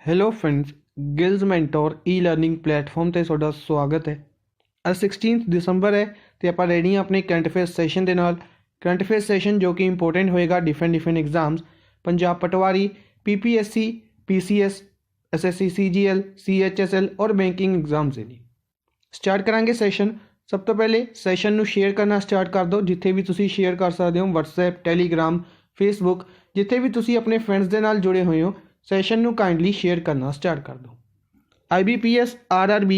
Hello friends, gills mentor e learning platform ਤੇ ਤੁਹਾਡਾ ਸਵਾਗਤ ਹੈ। ਅੱਜ 16 ਦਸੰਬਰ ਹੈ ਤੇ ਆਪਾਂ ਰੈਡੀ ਹਾਂ ਆਪਣੇ ਕਰੰਟ ਅਫੇਅਰਸ ਸੈਸ਼ਨ ਦੇ ਨਾਲ। ਕਰੰਟ ਅਫੇਅਰਸ ਸੈਸ਼ਨ ਜੋ ਕਿ ਇੰਪੋਰਟੈਂਟ ਹੋਏਗਾ ਡਿਫਰੈਂਟ ਐਗਜ਼ਾਮਸ, ਪੰਜਾਬ ਪਟਵਾਰੀ, PPSC, PCS, SSC, CGL, CHSL ਔਰ ਬੈਂਕਿੰਗ ਐਗਜ਼ਾਮਸ ਦੇ ਲਈ ਸਟਾਰਟ ਕਰਾਂਗੇ ਸੈਸ਼ਨ। ਸਭ ਤੋਂ ਪਹਿਲੇ ਸੈਸ਼ਨ ਨੂੰ ਸ਼ੇਅਰ ਕਰਨਾ ਸਟਾਰਟ ਕਰ ਦਿਓ। ਜਿੱਥੇ ਵੀ ਤੁਸੀਂ ਸ਼ੇਅਰ ਕਰ ਸਕਦੇ ਹੋ, WhatsApp, Telegram, Facebook, ਜਿੱਥੇ ਵੀ ਤੁਸੀਂ ਆਪਣੇ ਫਰੈਂਡਸ ਦੇ ਨਾਲ ਜੁੜੇ ਹੋਏ ਹੋ, ਸੈਸ਼ਨ ਨੂੰ ਕਾइंडली ਸ਼ੇਅਰ ਕਰਨਾ ਸਟਾਰਟ ਕਰ ਦਿਓ। IBPS, RRB,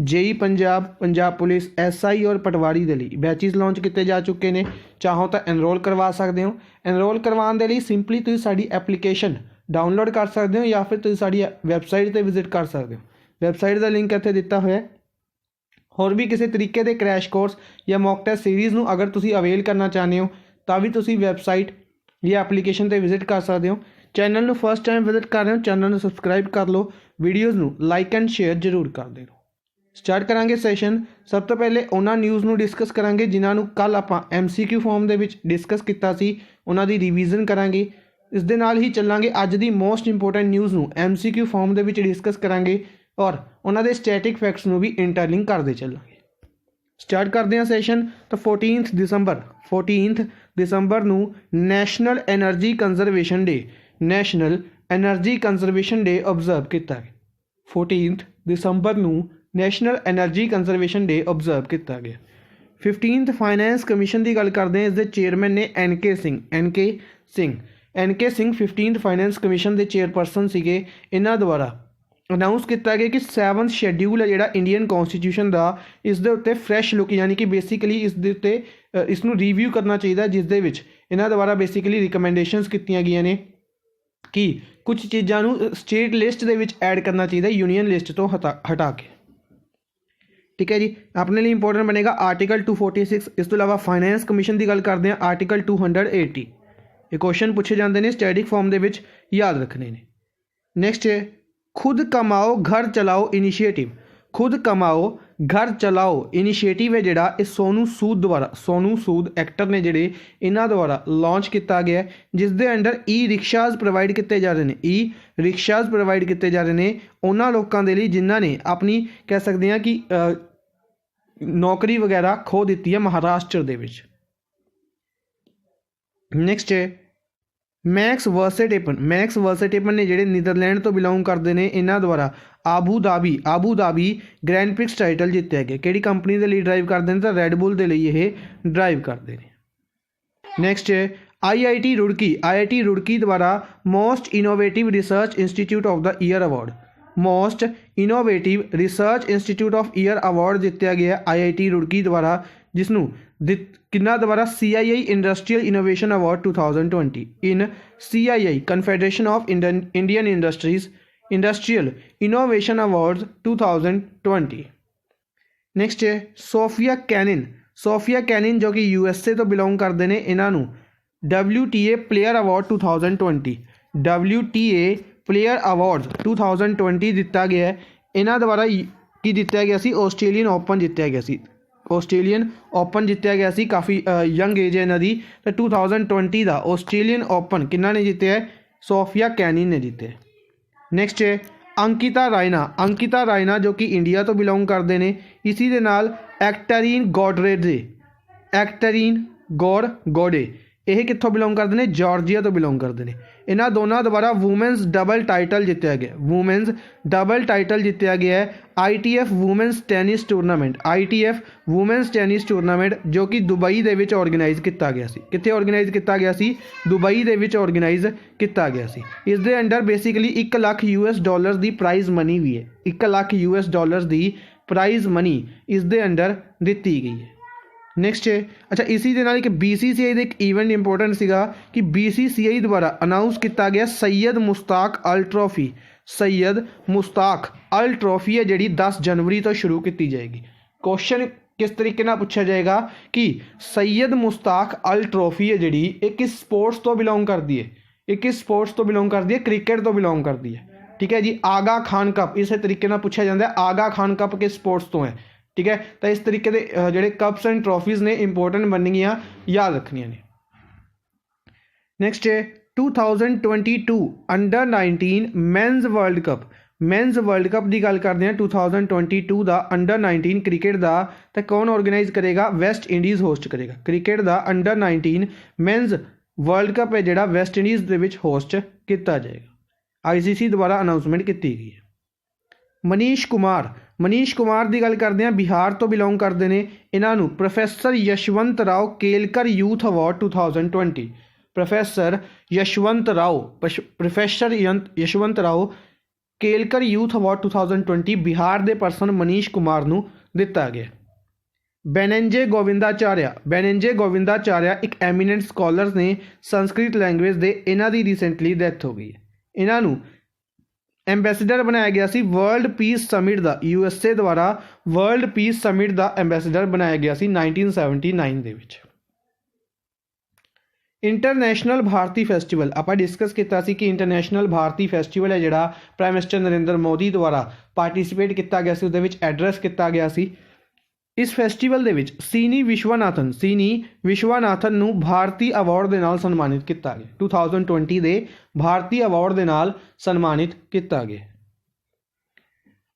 JEE Punjab, Punjab police, SI ਔਰ ਪਟਵਾਰੀ ਦੇ ਲਈ ਬੈਚਿਸ ਲਾਂਚ ਕੀਤੇ ਜਾ ਚੁੱਕੇ ਨੇ। ਚਾਹੋ ਤਾਂ ਐਨਰੋਲ ਕਰਵਾ ਸਕਦੇ ਹੋ। ਐਨਰੋਲ ਕਰਵਾਉਣ ਦੇ ਲਈ ਸਿੰਪਲੀ ਤੁਸੀਂ ਸਾਡੀ ਐਪਲੀਕੇਸ਼ਨ ਡਾਊਨਲੋਡ ਕਰ ਸਕਦੇ ਹੋ ਜਾਂ ਫਿਰ ਤੁਸੀਂ ਸਾਡੀ ਵੈਬਸਾਈਟ 'ਤੇ ਵਿਜ਼ਿਟ ਕਰ ਸਕਦੇ ਹੋ। ਵੈਬਸਾਈਟ ਦਾ ਲਿੰਕ ਇੱਥੇ ਦਿੱਤਾ ਹੋਇਆ। ਹੋਰ ਵੀ ਕਿਸੇ ਤਰੀਕੇ ਦੇ ਕ੍ਰੈਸ਼ ਕੋਰਸ ਜਾਂ ਮੌਕ ਟੈਸਟ ਸੀਰੀਜ਼ ਨੂੰ ਅਗਰ ਤੁਸੀਂ ਅਵੇਲ ਕਰਨਾ ਚਾਹੁੰਦੇ ਹੋ ਤਾਂ ਵੀ ਤੁਸੀਂ ਵੈਬਸਾਈਟ ਜਾਂ ਐਪਲੀਕੇਸ਼ਨ 'ਤੇ ਵਿਜ਼ਿਟ ਕਰ ਸਕਦੇ ਹੋ। ਚੈਨਲ ਨੂੰ ਫਸਟ ਟਾਈਮ ਵਿਜ਼ਿਟ ਕਰ ਰਹੇ ਹੋ, ਚੈਨਲ ਨੂੰ ਸਬਸਕ੍ਰਾਈਬ ਕਰ ਲਓ, ਵੀਡੀਓਜ਼ ਨੂੰ ਲਾਈਕ ਐਂਡ ਸ਼ੇਅਰ ਜ਼ਰੂਰ ਕਰਦੇ ਰਹੋ। ਸਟਾਰਟ ਕਰਾਂਗੇ ਸੈਸ਼ਨ। ਸਭ ਤੋਂ ਪਹਿਲੇ ਉਹਨਾਂ ਨਿਊਜ਼ ਨੂੰ ਡਿਸਕਸ ਕਰਾਂਗੇ ਜਿਨ੍ਹਾਂ ਨੂੰ ਕੱਲ੍ਹ ਆਪਾਂ MCQ ਫਾਰਮ ਦੇ ਵਿੱਚ ਡਿਸਕਸ ਕੀਤਾ ਸੀ, ਉਹਨਾਂ ਦੀ ਰਿਵੀਜ਼ਨ ਕਰਾਂਗੇ। ਇਸ ਦੇ ਨਾਲ ਹੀ ਚੱਲਾਂਗੇ ਅੱਜ ਦੀ ਮੋਸਟ ਇੰਪੋਰਟੈਂਟ ਨਿਊਜ਼ ਨੂੰ MCQ ਫਾਰਮ ਦੇ ਵਿੱਚ ਡਿਸਕਸ ਕਰਾਂਗੇ ਔਰ ਉਹਨਾਂ ਦੇ ਸਟੈਟਿਕ ਫੈਕਟਸ ਨੂੰ ਵੀ ਇੰਟਰਲਿੰਕ ਕਰਦੇ ਚੱਲਾਂਗੇ। ਸਟਾਰਟ ਕਰਦੇ ਹਾਂ ਸੈਸ਼ਨ। ਤਾਂ 14 ਦਸੰਬਰ ਨੂੰ national energy conservation day observe ਕੀਤਾ ਗਿਆ। 14 ਦਸੰਬਰ ਨੂੰ national energy conservation day observe ਕੀਤਾ ਗਿਆ। 15th ਫਾਈਨੈਂਸ ਕਮਿਸ਼ਨ ਦੀ ਗੱਲ ਕਰਦੇ ਹਾਂ। ਇਸ ਦੇ ਚੇਅਰਮੈਨ ਨੇ NK Singh 15th finance commission ਦੇ ਚੇਅਰਪਰਸਨ ਸੀਗੇ। ਇਹਨਾਂ ਦੁਆਰਾ ਅਨਾਊਂਸ ਕੀਤਾ ਗਿਆ ਕਿ 7th ਸ਼ੈਡਿਊਲ ਹੈ ਜਿਹੜਾ ਇੰਡੀਅਨ ਕੌਂਸਟੀਟਿਊਸ਼ਨ ਦਾ, ਇਸ ਦੇ ਉੱਤੇ ਫਰੈਸ਼ ਲੁੱਕ ਯਾਨੀ ਕਿ ਬੇਸਿਕਲੀ ਇਸ ਦੇ ਉੱਤੇ ਇਸ ਨੂੰ ਰਿਵਿਊ ਕਰਨਾ ਚਾਹੀਦਾ, ਜਿਸ ਦੇ ਵਿੱਚ ਇਹਨਾਂ ਦੁਆਰਾ ਬੇਸਿਕਲੀ ਰਿਕਮੈਂਡੇਸ਼ਨਸ ਕੀਤੀਆਂ ਗਈਆਂ ਨੇ ਕਿ ਕੁਝ ਚੀਜ਼ਾਂ ਨੂੰ ਸਟੇਟ ਲਿਸਟ ਦੇ ਵਿੱਚ ਐਡ ਕਰਨਾ ਚਾਹੀਦਾ, ਯੂਨੀਅਨ ਲਿਸਟ ਤੋਂ ਹਟਾ ਕੇ। ਠੀਕ ਹੈ ਜੀ, ਆਪਣੇ ਲਈ ਇੰਪੋਰਟੈਂਟ ਬਣੇਗਾ ਆਰਟੀਕਲ 246। ਇਸ ਤੋਂ ਇਲਾਵਾ ਫਾਈਨੈਂਸ ਕਮਿਸ਼ਨ ਦੀ ਗੱਲ ਕਰਦੇ ਹਾਂ, ਆਰਟੀਕਲ 280। ਇਹ ਕੁਐਸਚਨ ਪੁੱਛੇ ਜਾਂਦੇ ਨੇ, ਸਟੈਟਿਕ ਫਾਰਮ ਦੇ ਵਿੱਚ ਯਾਦ ਰੱਖਣੇ ਨੇ। ਨੈਕਸਟ ਹੈ खुद कमाओ घर चलाओ इनिशिएटिव। खुद कमाओ घर चलाओ इनिशिएटिव है जिहड़ा ये सोनू सूद एक्टर ने जिहड़े इन्हां द्वारा लॉन्च किया गया है, जिस दे अंडर रिक्शाज प्रोवाइड किए जा रहे हैं। रिक्शाज प्रोवाइड किए जा रहे हैं उन्हां लोकां दे लई जिन्हां ने अपनी कह सकते हैं कि नौकरी वगैरह खो दी है महाराष्ट्र दे विच। नैक्सट है मैक्स वर्सेटेपन ने ਜਿਹੜੇ ਨੀਦਰਲੈਂਡ ਤੋਂ ਬਿਲੋਂਗ ਕਰਦੇ ਨੇ, ਇਹਨਾਂ ਦੁਆਰਾ Abu Dhabi Grand Prix title ਜਿੱਤਿਆ ਗਿਆ। ਕਿਹੜੀ ਕੰਪਨੀ ਦੇ ਲਈ ਡਰਾਈਵ ਕਰਦੇ ਨੇ? ਤਾਂ ਰੈਡ ਬੁੱਲ ਦੇ ਲਈ ਇਹ ਡਰਾਈਵ ਕਰਦੇ ਨੇ। ਨੈਕਸਟ ਹੈ IIT रुड़की द्वारा most innovative research institute of the year award. Most innovative research institute of year award जितया गया IIT रुड़की द्वारा, जिसनों किन्ना द्वारा CII industrial innovation award 2020 in CII confederation of Indian industrial innovation awards 2020। Next है Sofia Kenin जो कि USA तो बिलोंग करते हैं, इन्हों WTA player award 2020 WTA player award 2020 दिता गया है। इन्हों द्वारा की दिता गया सी ऑस्ट्रेलियन ओपन जितया गया सी। ऑस्ट्रेलियन ओपन जितया गया सी, काफ़ी यंग एज है इन्हों की। तो 2020 का ऑस्ट्रेलियन ओपन किन्ना ने जितया है? सोफिया कैनिन ने जितया। नैक्सट है अंकिता रायना जो कि इंडिया तो बिलोंग करते हैं। इसी दे नाल एक्टरीन गॉडे ਇਹ ਕਿੱਥੋਂ ਬਿਲੋਂਗ ਕਰਦੇ ਨੇ? ਜਾਰਜੀਆ ਤੋਂ ਬਿਲੋਂਗ ਕਰਦੇ ਨੇ। ਇਹਨਾਂ ਦੋਨਾਂ ਦੁਆਰਾ ਵੂਮੈਨਸ ਡਬਲ ਟਾਈਟਲ ਜਿੱਤਿਆ ਗਿਆ ਹੈ ITF ਵੂਮੈਨਸ ਟੈਨਿਸ ਟੂਰਨਾਮੈਂਟ ਜੋ ਕਿ ਦੁਬਈ ਦੇ ਵਿੱਚ ਆਰਗੇਨਾਈਜ਼ ਕੀਤਾ ਗਿਆ ਸੀ। ਕਿੱਥੇ ਆਰਗੇਨਾਈਜ਼ ਕੀਤਾ ਗਿਆ ਸੀ? ਦੁਬਈ ਦੇ ਵਿੱਚ ਆਰਗੇਨਾਈਜ਼ ਕੀਤਾ ਗਿਆ ਸੀ। ਇਸ ਦੇ ਅੰਡਰ ਬੇਸਿਕਲੀ $1 ਲੱਖ ਦੀ ਪ੍ਰਾਈਜ਼ ਮਨੀ ਵੀ ਹੈ। $1 ਲੱਖ ਦੀ ਪ੍ਰਾਈਜ਼ ਮਨੀ ਇਸ ਦੇ ਅੰਡਰ ਦਿੱਤੀ ਗਈ ਹੈ। ਨੈਕਸਟ ਹੈ ਅੱਛਾ, ਇसी ਦੇ ਨਾਲ ਇੱਕ BCCI ਦਾ ਇੱਕ ਈਵੈਂਟ ਇੰਪੋਰਟੈਂਟ ਸੀਗਾ ਕਿ BCCI ਦੁਆਰਾ ਅਨਾਊਂਸ ਕੀਤਾ ਗਿਆ ਸੈयद ਮੁਸ਼ਤਾਕ ਅਲ ਟਰੋਫੀ ਹੈ ਜਿਹੜੀ 10 ਜਨਵਰੀ ਤੋਂ ਸ਼ੁਰੂ ਕੀਤੀ ਜਾਏਗੀ। ਕੁਐਸਚਨ ਕਿਸ ਤਰੀਕੇ ਨਾਲ ਪੁੱਛਿਆ ਜਾਏਗਾ ਕਿ सैयद मुश्ताक अल ट्रॉफी है ਜਿਹੜੀ ਇਹ ਕਿਸ ਸਪੋਰਟਸ ਤੋਂ ਬਿਲੋਂਗ ਕਰਦੀ ਹੈ? ਕ੍ਰਿਕਟ ਤੋਂ ਬਿਲੋਂਗ ਕਰਦੀ ਹੈ। ਠੀਕ ਹੈ ਜੀ। ਆਗਾ ਖਾਨ ਕੱਪ ਇਸੇ ਤਰੀਕੇ ਨਾਲ ਪੁੱਛਿਆ ਜਾਂਦਾ ਹੈ, ਆਗਾ ਖਾਨ ਕੱਪ ਕਿਸ ਸਪੋਰਟਸ ਤੋਂ ਹੈ? ठीक है, तो इस तरीके के जोड़े कप्स एंड ट्रॉफीज़ ने इंपॉर्टेंट बननियाँ याद रखनिया ने। नैक्सट है 2022 अंडर 19 मैनस वर्ल्ड कप की गल करते हैं 2022 का अंडर 19 क्रिकेट का तो कौन ऑर्गेनाइज करेगा? वेस्ट इंडीज़ होस्ट करेगा। क्रिकेट का अंडर 19 मैनस वर्ल्ड कप है जोड़ा वेस्ट इंडीज़ के होस्ट किया जाएगा। ICC द्वारा अनाउंसमेंट की गई है। मनीष कुमार की गल करते हैं, बिहार तो बिलोंग करते हैं। इन्हों professor Yashwant Rao Kelkar youth award 2020 professor Yashwant Rao Kelkar youth award 2020 Bihar के परसन मनीष कुमार को दिता गया। बेनेंजे गोविंदाचार्य एक एमीनेंट स्कॉलर ने संस्कृत लैंग्वेज के, इन्हों की रिसेंटली डेथ हो गई है। इन्हों एंबेसडर बनाया गया सी वर्ल्ड पीस समिट का, USA द्वारा वर्ल्ड पीस समिट का एंबेसडर बनाया गया सी 1979 के विच। इंटरनेशनल भारती फैसटिवल आप डिस्कस किया कि इंटरनेशनल भारती फैसटिवल है जोड़ा प्राइम मिनिस्टर नरेंद्र मोदी द्वारा पार्टिसिपेट किया गया, उस एड्रैस किया गया। इस फैसटिवल के सीनी विश्वनाथन नूं भारती अवार्ड के नाल सन्मानित किया गया। 2020 के भारती अवार्ड के नाल सन्मानित किया गया।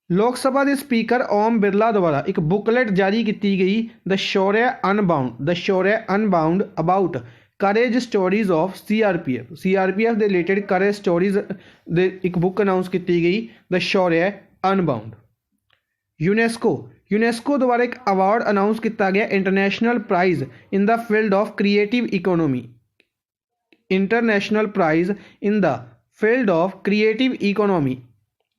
लोक सभा के स्पीकर ओम बिरला द्वारा एक बुकलेट जारी की गई, the Shaurya unbound about courage stories of CRPF के रिलेटेड करेज स्टोरीज एक बुक अनाउंस की गई, द शौर्य अनबाउंड। यूनेस्को द्वारा एक अवार्ड अनाउंस किया गया, international prize in the field of creative economy. International prize in the field of creative economy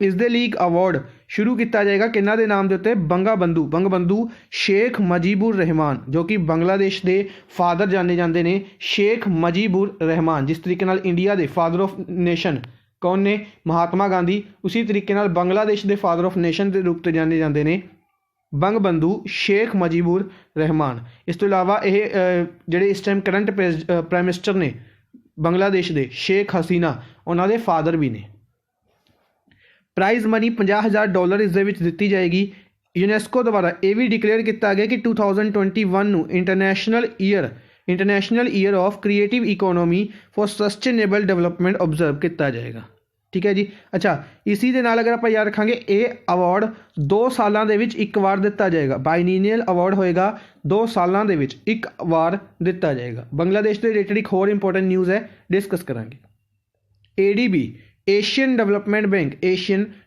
इस दे लीग अवार्ड शुरू किया जाएगा किन्ना दे नाम के उत्ते? बंगबंधु शेख मुजीबुर रहमान, जो कि बांग्लादेश के फादर जाने जाते हैं। शेख मुजीबुर रहमान, जिस तरीके नाल इंडिया के फादर ऑफ नेशन कौन ने? महात्मा गांधी। उसी तरीके नाल बांग्लादेश के फादर ऑफ नेशन के रूप में जाने जाते हैं बंगबंधु शेख मुजीबुर रहमान। इस तो इलावा ये जोड़े इस टाइम करंट प्राइम मिनिस्टर ने बांग्लादेश के, शेख हसीना, उन्होंने फादर भी ने। प्राइज मनी $50,000 इस दे विच दिती जाएगी। यूनेस्को द्वारा यह भी डिक्लेयर किया गया कि 2021 नूं international year of creative economy for sustainable development observe किया जाएगा। ठीक है जी। अच्छा, इसी दे नाल अगर आप याद रखांगे ये अवार्ड 2 सालों के विच एक बार दिता जाएगा। बाइनीनियल अवार्ड होएगा, 2 सालों के विच एक बार दिता जाएगा। बांग्लादेश के रिलेटेड एक होर इंपोर्टेंट न्यूज़ है, डिस्कस करांगे। ADB एशियन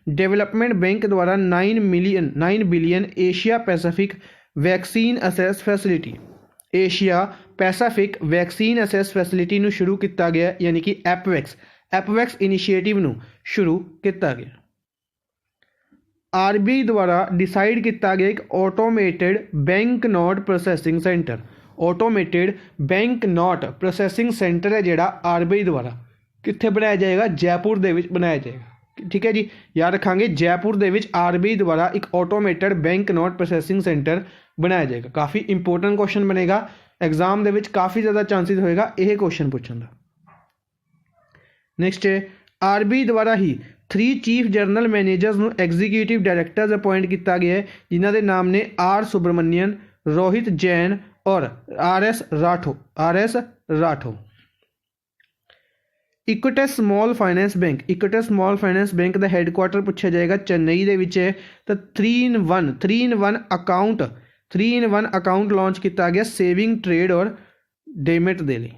डेवलपमेंट बैंक द्वारा 9 billion Asia Pacific vaccine assess facility facility नूं शुरू किया गया, यानी कि एपवैक्स इनिशिएटिव नूं शुरू किया गया। RBI द्वारा डिसाइड किया गया एक automated bank note processing centre है जिहड़ा RBI द्वारा कित्थे बनाया जाएगा? जयपुर दे विच बनाया जाएगा। ठीक है जी, याद रखांगे जयपुर दे विच RBI द्वारा एक automated bank note processing centre बनाया जाएगा। काफ़ी इंपोर्टेंट क्वेश्चन बनेगा, एग्जाम दे विच काफ़ी ज़्यादा चांसिस होएगा यह क्वेश्चन पूछने का। नैक्सट है RBI द्वारा ही 3 चीफ जनरल मैनेजर्स नूं एग्जीक्यूटिव डायरैक्टर्स अपॉइंट किया गया है, जिन्हां दे नाम ने R सुब्रमण्यन, रोहित जैन और RS राठो। इक्विटस स्मॉल फाइनेंस बैंक का हैडक्वार्टर पूछा जाएगा चेन्नई के विच है। तो 3-in-1 अकाउंट लॉन्च किया गया सेविंग, ट्रेड और डेमिट दे लिए।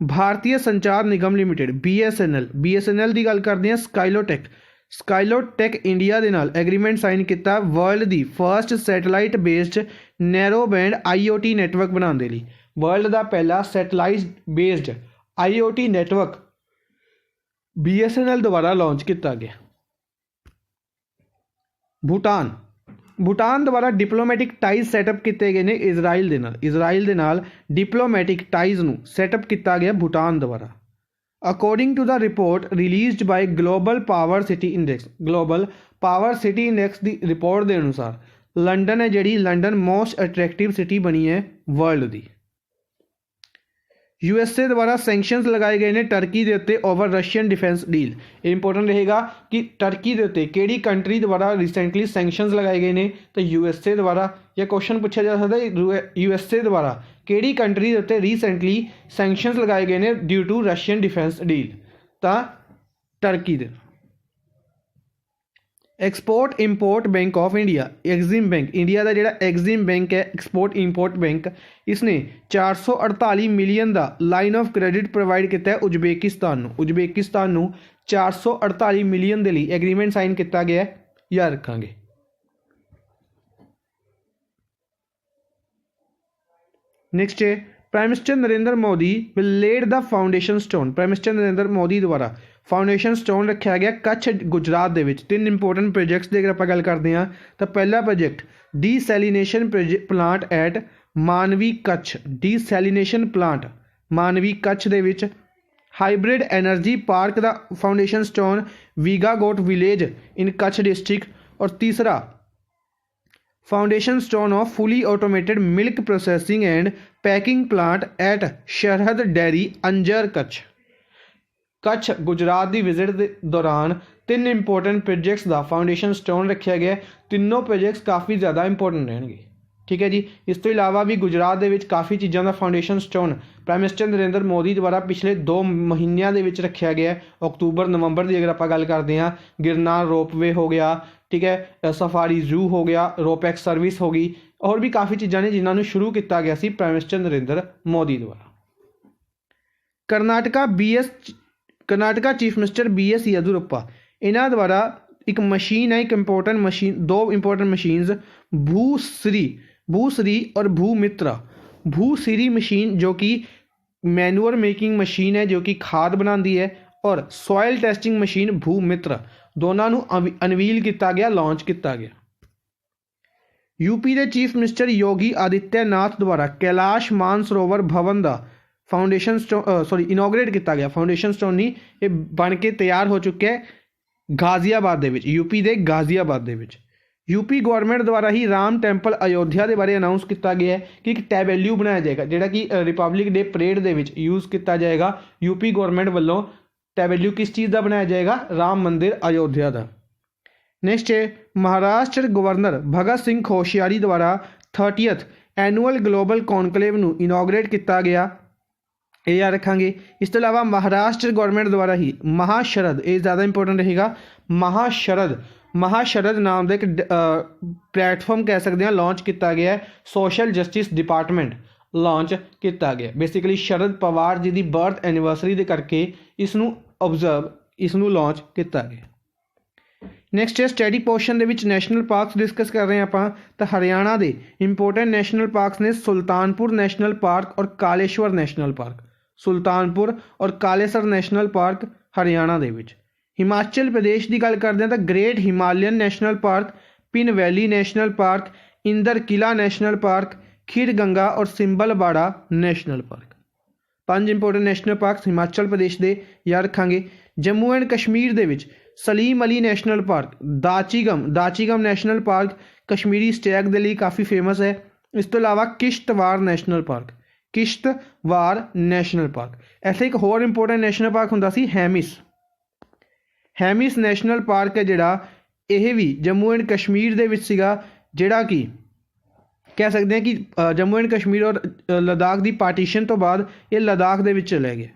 भारतीय संचार निगम लिमिटेड BSNL की गल करते हैं। स्काइलोटेक इंडिया के नाल एग्रीमेंट साइन किया वर्ल्ड की first satellite based narrow band IoT network बनाने के लिए। वर्ल्ड का पहला satellite based IoT network BSNL द्वारा लॉन्च किया गया। भूटान द्वारा डिप्लोमैटिक टाइज सैटअप किए गए हैं इजराइल दे नाल डिप्लोमैटिक टाइज नूं सैटअप किया गया भूटान द्वारा। According to the report released by Global Power City Index की रिपोर्ट के अनुसार लंडन है जिहड़ी लंडन मोस्ट अट्रैक्टिव सिटी बनी है वर्ल्ड की। USA द्वारा सैंक्शनस लगाए गए हैं टर्की के उत्ते over Russian defence deal. Important रहेगा कि टर्की के उत्ते किहड़ी कंट्री द्वारा रिसेंटली सैंक्शनस लगाए गए हैं, तो USA द्वारा। यह क्वेश्चन पूछा जा सकता है USA द्वारा ਕਿਹੜੀ ਕੰਟਰੀ ਦੇ ਉੱਤੇ ਰੀਸੈਂਟਲੀ ਸੈਂਕਸ਼ਨਸ ਲਗਾਏ ਗਏ ਨੇ due to Russian defence deal? ਤਾਂ ਟਰਕੀ ਦੇ। Export import bank of India Exim bank, India का जोड़ा एग्जिम बैंक है एक्सपोर्ट इंपोर्ट बैंक, इसने 448 मिलियन का लाइन ऑफ क्रेडिट प्रोवाइड किया है उज्बेकिस्तान 448 मिलियन के लिए एग्रीमेंट साइन किया गया है, याद रखांगे। नेक्स्ट है prime minister Narendra Modi will laid the foundation stone, prime minister Narendra Modi द्वारा फाउंडेशन स्टोन रखा गया कच्छ गुजरात के विच। तीन इंपोर्टेंट प्रोजेक्ट्स की अगर आप गल करते हैं तो पहला प्रोजेक्ट डीसैलिनेशन प्लांट एट मानवी कच्छ, डीसैलिनेशन प्लांट मानवी कच्छ दे विच। हाइब्रिड एनर्जी पार्क का फाउंडेशन स्टोन वीगागोट विलेज इन कच्छ डिस्ट्रिक्ट। और तीसरा foundation stone of fully automated milk processing and packing plant at Sarhad dairy Anjar Kutch. Kutch Gujarat की विजिट के दौरान तीन इंपोर्टेंट प्रोजेक्ट्स का फाउंडेशन स्टोन रखा गया, तीनों प्रोजेक्ट्स काफ़ी ज़्यादा इंपोर्टेंट रहेंगे, ठीक है जी। इस तो इलावा भी गुजरात के काफ़ी चीज़ों का foundation stone prime minister Narendra Modi द्वारा पिछले 2 महीनों के रखा गया, अक्तूबर नवंबर की अगर आप गल करते हैं। गिरनार रोपवे हो गया, ठीक है, सफारी जू हो गया, रोपैक्स सर्विस हो गई, और भी काफ़ी चीज़ा ने जिन्होंने शुरू किया गया C prime minister Narendra Modi द्वारा। Karnataka chief minister BS Yediyurappa इन्हों द्वारा एक मशीन है, एक इंपोर्टेंट मशीन, 2 इंपोर्टेंट मशीन्स भूश्री और भूमित्रा। भूश्री मशीन जो कि मैनुअल मेकिंग मशीन है जो कि खाद बनाती है, और सॉयल टेस्टिंग मशीन भूमित्रा दोनों अनवील किया गया, लॉन्च किया गया। यूपी के चीफ मिनिस्टर योगी आदित्यनाथ द्वारा कैलाश मानसरोवर भवन का फाउंडेशन स्टोन इनोग्रेट किया गया। फाउंडेशन स्टोन नहीं, ये बन के तैयार हो चुका है गाजियाबाद दे विच, यूपी के गाजियाबाद दे विच। यूपी गवर्नमेंट द्वारा ही राम टैंपल अयोध्या के बारे अनाउंस किया गया है कि एक टैबेल्यू बनाया जाएगा जोड़ा कि रिपब्लिक डे परेड के विच यूज़ किया जाएगा। यूपी गवर्नमेंट वालों टैबेल्यू किस चीज़ का बनाया जाएगा? राम मंदिर अयोध्या का। नेक्स्ट है महाराष्ट्र गवर्नर भगत सिंह कोश्यारी द्वारा 30th एनुअल ग्लोबल कॉन्कलेव नूं इनोग्रेट किया गया, ये याद रखांगे। इस तो इलावा महाराष्ट्र गवर्नमेंट द्वारा ही महाशरद, ये ज़्यादा इंपोर्टेंट रहेगा, महाशरद नाम का एक प्लेटफॉर्म कह सकते हैं लॉन्च किया गया है। सोशल जस्टिस डिपार्टमेंट लॉन्च किया गया। बेसिकली शरद पवार जी की बर्थ एनिवर्सरी के करके इसनूं लॉन्च किया गया। नैक्सट है स्टडी पोर्शन के नैशनल पार्क्स डिस्कस कर रहे हैं आप, तो हरियाणा के इंपोर्टेंट नैशनल पार्क्स ने सुल्तानपुर नैशनल पार्क और कालेश्वर नैशनल पार्क। सुल्तानपुर और कालेसर नैशनल पार्क हरियाणा दे विच। हिमाचल प्रदेश की गल करते हैं तो great Himalayan national park, Pin valley national park, Inder Kila national park, Khir Ganga और Simbalbara national park. 5 important national park Himachal Pradesh के याद रखांगे। जम्मू एंड कश्मीर दे विच Salim Ali national park, Dachigam national park Kashmiri stag के लिए काफ़ी फेमस है। इस तो इलावा Kishtwar national park, Kishtwar national park. ऐसे एक होर इंपोर्टेंट नैशनल पार्क हुंदा सी हैमिस नैशनल पार्क है जिहड़ा, यह भी जम्मू एंड कश्मीर दे विच सीगा, जिहड़ा कि कह सकते हैं कि जम्मू एंड कश्मीर और लद्दाख की पार्टीशन तो बाद ये लद्दाख दे विच चले गए।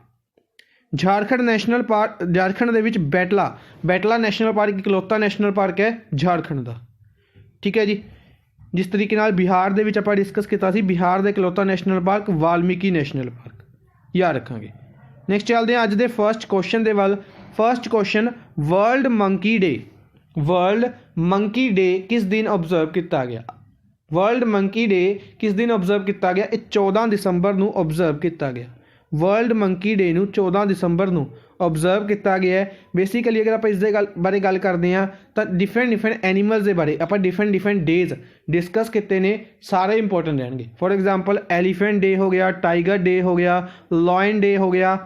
झारखंड नैशनल पार्क, झारखंड दे विच बैटला नैशनल पार्क इकलौता नैशनल पार्क है झारखंड का, ठीक है जी। जिस तरीके नाल बिहार दे विच आपां डिस्कस किया सी, बिहार का इकलौता national park Valmiki national park, याद रखांगे। नैक्सट चलते हैं अज के फर्स्ट क्वेश्चन के वाल। First question, world monkey day किस दिन ऑब्जर्व किया गया? वर्ल्ड मंकी डे किस दिन ऑब्जर्व किया गया? 14 दिसंबर को ऑब्जर्व किया गया। वर्ल्ड मंकी डे 14 दिसंबर को ऑब्जर्व किया गया है। बेसिकली अगर आप इस बारे गल करते हैं तो डिफरेंट एनीमल्स के बारे आप डिफरेंट डेज डिस्कस किए हैं, सारे इंपोर्टेंट रहेंगे। फॉर एग्जांपल एलीफेंट डे हो गया, टाइगर डे हो गया, लॉयन डे हो गया।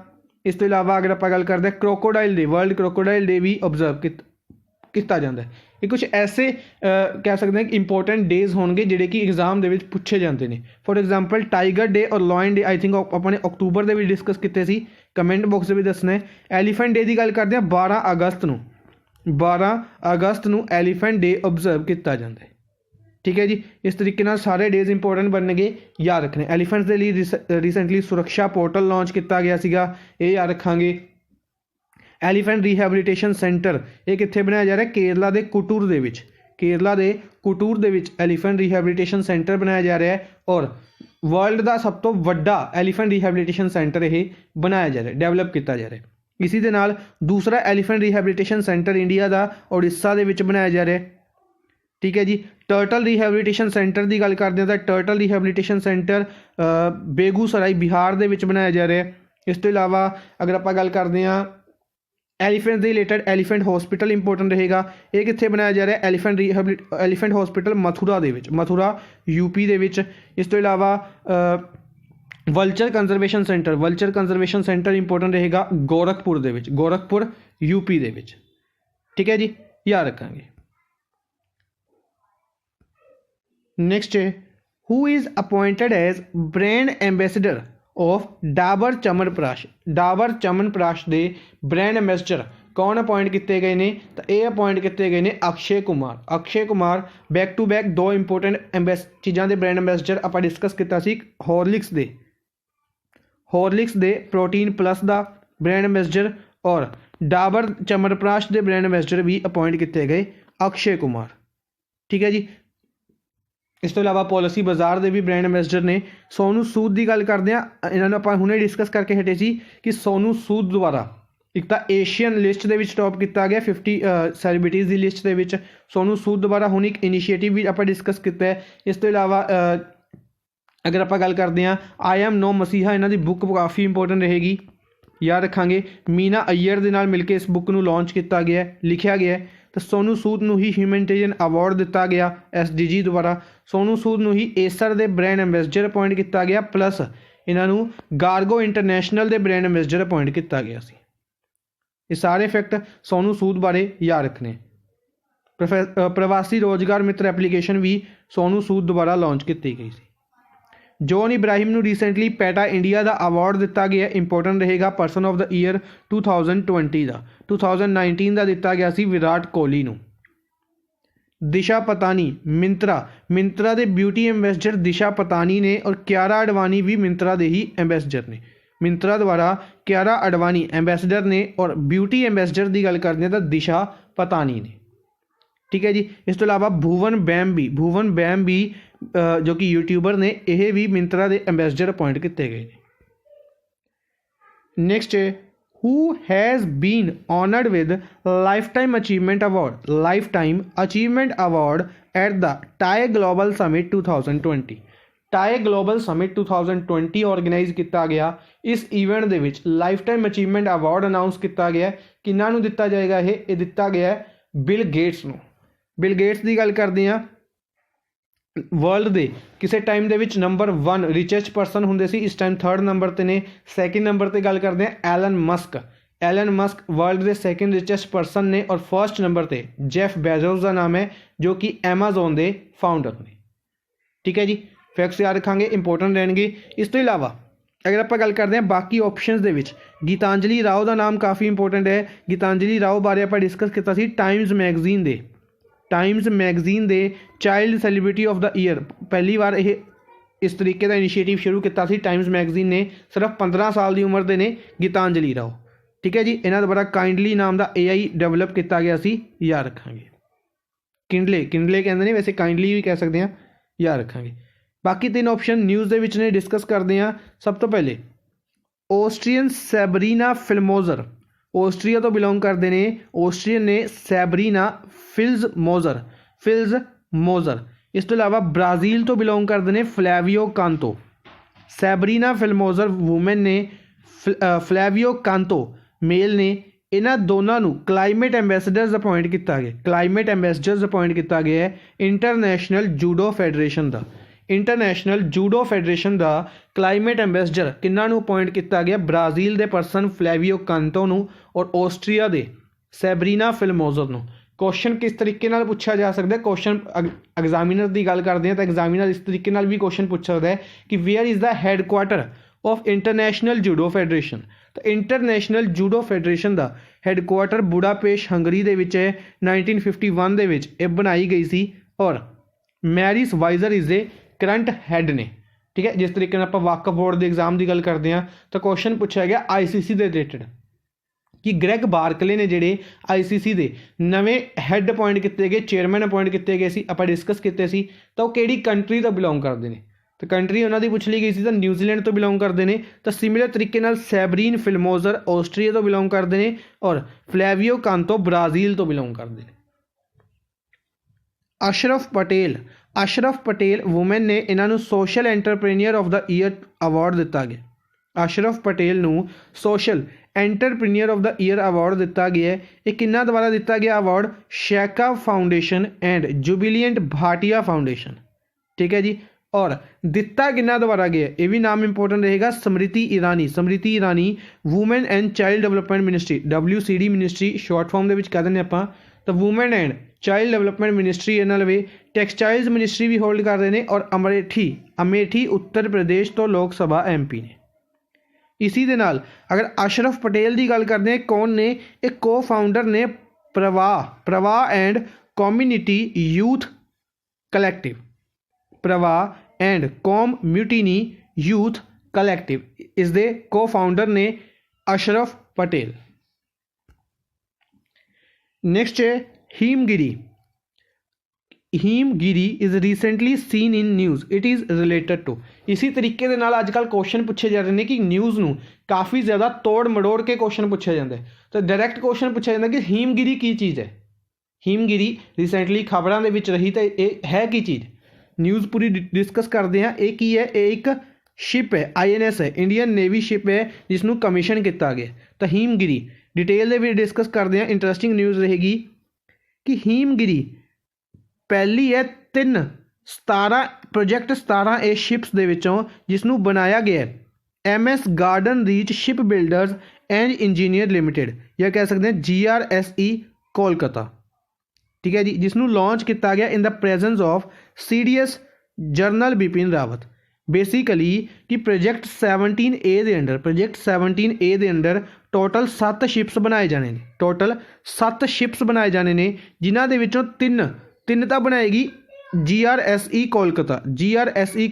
इस तो इलावा अगर आप गल करते हैं crocodile day, world crocodile day भी ऑब्जर्व किया जाता है। ये कुछ ऐसे कह सकते हैं कि इंपोर्टेंट डेज होंगे जिहड़े कि एग्जाम के पूछे जाते हैं। फॉर एग्जांपल टाइगर डे और लॉयन डे आई थिंक अपने अक्तूबर के भी डिस्कस किए सी, कमेंट बॉक्स में भी दसना है। एलीफेंट डे की गल करते हैं 12 अगस्त को एलीफेंट डे ऑब्जर्व किया जाता है, ठीक है जी। इस तरीके नाल सारे डेज इंपोर्टेंट बनने, याद रखने। एलीफेंट्स के लिए रिसेंटली सुरक्षा पोर्टल लॉन्च किया गया सीगा, ये याद रखांगे। एलीफेंट रिहैबिलिटेशन सेंटर ये कित्थे बनाया जा रहा है? केरला के कुटूर दे विच, केरला के कुटूर दे विच एलीफेंट रिहैबिलिटेशन सेंटर बनाया जा रहा है और वर्ल्ड का सब तो वड्डा एलीफेंट रिहैबिलिटेशन सेंटर ये बनाया जा रहा है, डेवलप किया जा रहा है। इसी दे नाल दूसरा एलीफेंट रिहैबिलिटेशन सेंटर इंडिया का उड़ीसा के बनाया जा रहा है, ठीक है जी। टर्टल रिहैबिलिटेशन सेंटर की गल करते हैं तो turtle rehabilitation centre Begusarai Bihar के बनाया जा रहा है। इस तो इलावा अगर आप गल करते हैं एलीफेंट के रिलेटेड, एलीफेंट हॉस्पिटल इंपोर्टेंट रहेगा, ये कित्थे बनाया जा रहा है? एलीफेंट हॉस्पिटल मथुरा के, मथुरा यूपी के। इस तो इलावा vulture conservation centre, vulture conservation centre important रहेगा गोरखपुर के, गोरखपुर यूपी के, ठीक है जी, याद रखेंगे। नेक्स्ट है who is appointed as brand ambassador of Dabur Chyawanprash, Dabur Chyawanprash के ब्रांड एंबेसडर कौन अपॉइंट किए गए हैं? तो ये अपॉइंट किए गए हैं Akshay Kumar. Akshay Kumar back to back दो इंपोर्टेंट चीज़ों के ब्रांड एंबेसडर आप डिस्कस किया सी। हॉर्लिक्स दे प्रोटीन प्लस का ब्रांड एंबेसडर और डाबर च्यवनप्राश के ब्रांड एंबेसडर भी अपॉइंट किए गए अक्षय कुमार, ठीक है जी। इस तो इलावा पॉलिसी बाजार के भी ब्रांड एंबेसडर ने। सोनू सूद की गल करते हैं, इन्होंने आप हुणे डिस्कस करके हटे सी कि सोनू सूद द्वारा एक तो एशियन लिस्ट के टॉप किया गया 50 सैलीब्रिटीज़ की लिस्ट के। सोनू सूद द्वारा हुणे एक इनिशिएटिव भी आप डिस्कस किया है। इस तो इलावा अगर आप गल करते हैं आई एम नो मसीहा, इन्हों की बुक काफ़ी इंपोर्टेंट रहेगी, याद रखांगे। मीना अय्यर के नाल मिलकर इस बुक को लॉन्च किया गया है, लिखा गया है। तो सोनू सूद को ही ह्यूमैनिटेरियन अवार्ड दिता गया SDG द्वारा। सोनू सूद को ही एसर के ब्रांड एंबेसडर अपॉइंट किया गया, प्लस इन्हों गार्गो इंटरनेशनल के ब्रांड एंबेसडर अपॉइंट किया गया सी। ये सारे फैक्ट सोनू सूद बारे याद रखने। प्रवासी रोजगार मित्र एप्लीकेशन भी सोनू सूद द्वारा लॉन्च की गई सी। जॉन इब्राहिम को रिसेंटली पैटा इंडिया का अवार्ड दिता गया, इंपोर्टेंट रहेगा पर्सन ऑफ द ईयर 2020 का। 2019 का दिता गया सी विराट कोहली को। दिशा पतानी मिंत्रा के ब्यूटी एंबेसडर दिशा पतानी ने और कियारा अडवाणी भी मिंत्रा के ही एंबेसडर ने। मिंत्रा द्वारा कियारा अडवाणी एंबेसडर ने और ब्यूटी एंबेसडर की गल करते हैं तो दिशा पतानी ने, ठीक है जी। इस तो इलावा भुवन बैम भी जो कि यूट्यूबर ने, यह भी मिंत्रा के एंबेसडर अपॉइंट किए गए। नेक्स्ट है who has been honoured with life time achievement award at the TiE global summit 2020। TiE global summit 2020 organise किया गया। इस इवेंट के life time achievement award announce किया गया। किन्हों दिता जाएगा? ये दिता गया है बिल गेट्स को। बिल गेट्स की गल करते हैं, वर्ल्ड के किसी टाइम के नंबर 1 रिचेस्ट परसन होंगे सी, इस टाइम 3rd नंबर पर ने। सैकेंड नंबर पर गल करते हैं एलन मस्क वर्ल्ड के सैकेंड रिचेस्ट परसन ने और 1st नंबर पर जेफ बेजोस का नाम है जो कि एमाजोन के फाउंडर ने, ठीक है जी। फैक्ट्स याद रखांगे, इंपोर्टेंट रहेंगे। इस तो इलावा अगर आप गल करते हैं बाकी ऑप्शंस के गीतांजलि राव का नाम काफ़ी इंपोर्टेंट है। गीतांजलि राव बारे आप डिस्कस किया सी टाइम्स मैगजीन दे child celebrity of the year. पहली बार यह इस तरीके का इनिशिएटिव शुरू किया सी टाइम्स मैगजीन ने। सिर्फ 15 साल की उम्र के ने गीतांजलि राव, ठीक है जी। इन्हों द्वारा काइंडली नाम का AI डेवलप किया गया सी, याद रखांगे। किंडले कहते हैं, वैसे काइंडली भी कह सकते हैं, याद रखांगे। बाकी 3 ऑप्शन न्यूज़ के विच ने डिस्कस करते हैं। सब तो पहले ऑस्ट्रीयन सैबरीना फिल्मोजर, ऑस्ट्रिया तो बिलोंग करते हैं। ऑस्ट्रीयन ने सैबरीना फिल्मोजर। इस तो इलावा ब्राज़ील तो बिलोंग करते हैं फ्लैवियो कांतो। सैबरीना फिल्मोजर वूमेन ने, फ्लैवियो कांतो मेल ने। इन्होंने दोनों को क्लाइमेट एंबेसडर्स अपॉइंट किया गया। क्लाइमेट एंबेसडर्स अपॉइंट किया गया है इंटरनेशनल जूडो फैडरेशन का। इंटरनेशनल जूडो फैडरेशन का क्लाइमेट एंबेसडर किन्हों अपॉइंट किया गया? ब्राज़ील के परसन फ्लैवियो कांतो और ऑस्ट्रिया के सैबरीना फिल्मोजर को। क्वेश्चन किस तरीके नाल पूछा जा सकता है? क्वेश्चन एग्जामिनर की गल करते हैं तो एग्जामिनर इस तरीके नाल भी क्वेश्चन पूछ सकता है कि where is the headquarter of international judo federation. तो इंटरनेशनल जूडो फैडरेशन का हैडक्वार्टर बुडापेस्ट हंगरी के 1951 के बनाई गई सी और Marius Vizer is the current head ਨੇ। ठीक है, जिस तरीके ਨਾਲ ਆਪਾਂ ਵਾਕਫ ਬੋਰਡ ਦੇ ਐਗਜ਼ਾਮ ਦੀ ਗੱਲ ਕਰਦੇ ਹਾਂ ਤਾਂ ਕੁਐਸਚਨ ਪੁੱਛਿਆ ਗਿਆ ਆਈਸੀਸੀ ਦੇ ਰਿਲੇਟਡ ਕਿ ਗ੍ਰੈਗ ਬਾਰਕਲੇ ਨੇ ਜਿਹੜੇ ਆਈਸੀਸੀ ਦੇ ਨਵੇਂ ਹੈੱਡ ਅਪਾਇੰਟ ਕੀਤੇ ਗਏ, ਚੇਅਰਮੈਨ ਅਪਾਇੰਟ ਕੀਤੇ ਗਏ ਸੀ, ਆਪਾਂ ਡਿਸਕਸ ਕੀਤੇ ਸੀ, ਤਾਂ ਉਹ ਕਿਹੜੀ ਕੰਟਰੀ ਤੋਂ ਬਿਲੋਂਗ ਕਰਦੇ ਨੇ। ਤਾਂ ਕੰਟਰੀ ਉਹਨਾਂ ਦੀ ਪੁੱਛ ਲਈ ਗਈ ਸੀ ਤਾਂ ਨਿਊਜ਼ੀਲੈਂਡ ਤੋਂ ਬਿਲੋਂਗ ਕਰਦੇ ਨੇ। ਤਾਂ ਸਿਮਿਲਰ ਤਰੀਕੇ ਨਾਲ ਸੈਬਰੀਨ ਫਿਲਮੋਜ਼ਰ ਆਸਟਰੀਆ ਤੋਂ ਬਿਲੋਂਗ ਕਰਦੇ ਨੇ ਔਰ ਫਲੈਵੀਓ ਕਾਂਤੋ ਬ੍ਰਾਜ਼ੀਲ ਤੋਂ ਬਿਲੋਂਗ ਕਰਦੇ ਨੇ। ਅਸ਼ਰਫ ਪਟੇਲ ਵੂਮੈਨ ਨੇ ਇਹਨਾਂ ਨੂੰ social entrepreneur of the year award ਦਿੱਤਾ ਗਿਆ। ਅਸ਼ਰਫ ਪਟੇਲ ਨੂੰ social entrepreneur of the year award ਦਿੱਤਾ ਗਿਆ। ਇਹ ਕਿਹਨਾਂ ਦੁਆਰਾ ਦਿੱਤਾ ਗਿਆ ਅਵਾਰਡ? ਸ਼ੈਕਾ foundation and Jubilant Bhatia foundation. ਠੀਕ ਹੈ ਜੀ। ਔਰ ਦਿੱਤਾ ਕਿਹਨਾਂ ਦੁਆਰਾ ਗਿਆ? ਇਹ ਵੀ ਨਾਮ ਇੰਪੋਰਟੈਂਟ ਰਹੇਗਾ, Smriti Irani woman and child development ministry, WCD ministry short form ਦੇ ਵਿੱਚ ਕਹਿ ਦਿੰਦੇ ਆਪਾਂ। ਤਾਂ woman and child development ministry ਇਹਨਾਂ ਲਵੇ ਟੈਕਸਟਾਈਲਸ ਮਿਨਿਸਟਰੀ ਵੀ ਹੋਲਡ ਕਰਦੇ ਨੇ ਔਰ ਅਮੇਠੀ ਉੱਤਰ ਪ੍ਰਦੇਸ਼ ਤੋਂ ਲੋਕ ਸਭਾ MP ਨੇ। ਇਸੀ ਦੇ ਨਾਲ ਅਗਰ ਅਸ਼ਰਫ ਪਟੇਲ ਦੀ ਗੱਲ ਕਰਦੇ ਹਾਂ, ਕੌਣ ਨੇ? ਇਹ ਕੋ ਫਾਊਂਡਰ ਨੇ Pravah and community youth collective, Pravah and community youth collective, ਇਸ ਦੇ ਕੋ ਫਾਊਂਡਰ ਨੇ ਅਸ਼ਰਫ ਪਟੇਲ। नेक्स्ट है Himgiri is recently seen in news, it is related to. इसी तरीके दे नाल अजकल क्वेश्चन पूछे जा रहे हैं कि न्यूज़ नूं काफ़ी ज़्यादा तोड़ मड़ोड़ के क्वेश्चन पूछे जाते हैं। तो डायरैक्ट क्वेश्चन पूछा जाता है कि हीमगिरी की चीज़ है। हीमगिरी रिसेंटली खबरों के विच रही, तो ये है की चीज़? न्यूज़ पूरी डिस्कस करते हैं। ये की है? ये एक शिप है, INS है, इंडियन नेवी शिप है जिसनों कमीशन किया गया। तो हीमगिरी डिटेल ਦੇ ਵਿੱਚ डिस्कस करते हैं। इंटरेस्टिंग न्यूज़ रहेगी कि हीमगिरी पहली है 17 प्रोजेक्ट 17 ए शिप्स ਦੇ ਵਿੱਚੋਂ जिसनों बनाया गया है MS garden reach ship builders and engineer limited, या कह सकते हैं GRSE कोलकाता। ठीक है जी। जिसनों लॉन्च किया गया in the presence of CDS general Bipin Rawat. Basically कि प्रोजेक्ट 17A ਦੇ ਅੰਡਰ टोटल 7 शिप्स बनाए जाने ने, टोटल 7 शिप्स बनाए जाने ने, जिन्हां दे विचों तीन तो बनाएगी GRSE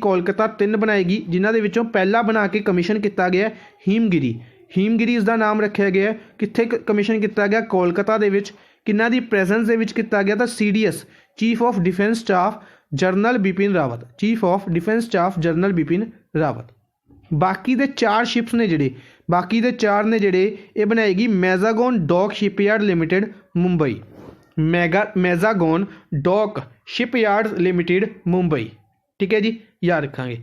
कोलकाता 3 बनाएगी, जिन्हां दे विचों पहला बना के कमीशन किया गया हीमगिरी इसका नाम रखा गया। कित्थे कमीशन किया गया? कोलकाता दे विच। किन्हां दी प्रेजेंस दे विच किया गया? तो CDS chief of defence staff general Bipin Rawat. बाकी दे 4 शिप्स ने जिहड़े ये बनाएगी Mazagon dock shipyard limited Mumbai, Mazagon dock shipyard limited Mumbai. ठीक है जी, याद रखांगे।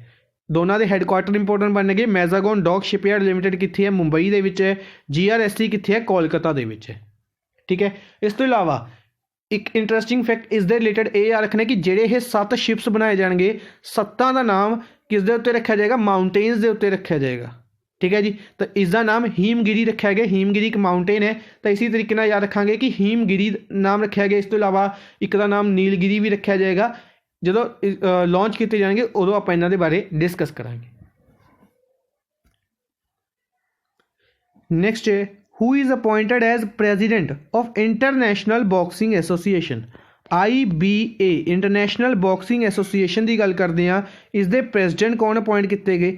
दोनों के हैडकुआटर इंपोर्टेंट बन गए। मैजागोन डॉक शिपयार्ड लिमिटेड कित्थे है? मुंबई दे विच है। GRSE कित्थे है? कोलकाता दे विच है। ठीक है। इस तो इलावा एक इंटरेस्टिंग फैक्ट इस दे रिलेटेड ये याद रखना कि ਜਿਹੜੇ ਇਹ 7 शिप्स बनाए जाएंगे, 7 का नाम किस दे उत्ते रखा जाएगा? माउंटेन्स के उत्ते रखा जाएगा। ठीक है जी। तो इसका नाम हीमगिरी रखा गया। हीमगिरी एक माउंटेन है। तो इसी तरीके से याद रखांगे कि हीमगिरी नाम रखा गया। इस तो इलावा एक का नाम नीलगिरी भी रखा जाएगा। जो लॉन्च किए जाएंगे उदों आप इन्हां दे बारे डिस्कस करांगे। नैक्सट है who is appointed as president of international boxing association, IBA international boxing association की गल करते हैं। इसके प्रेजिडेंट कौन अपॉइंट किए गए?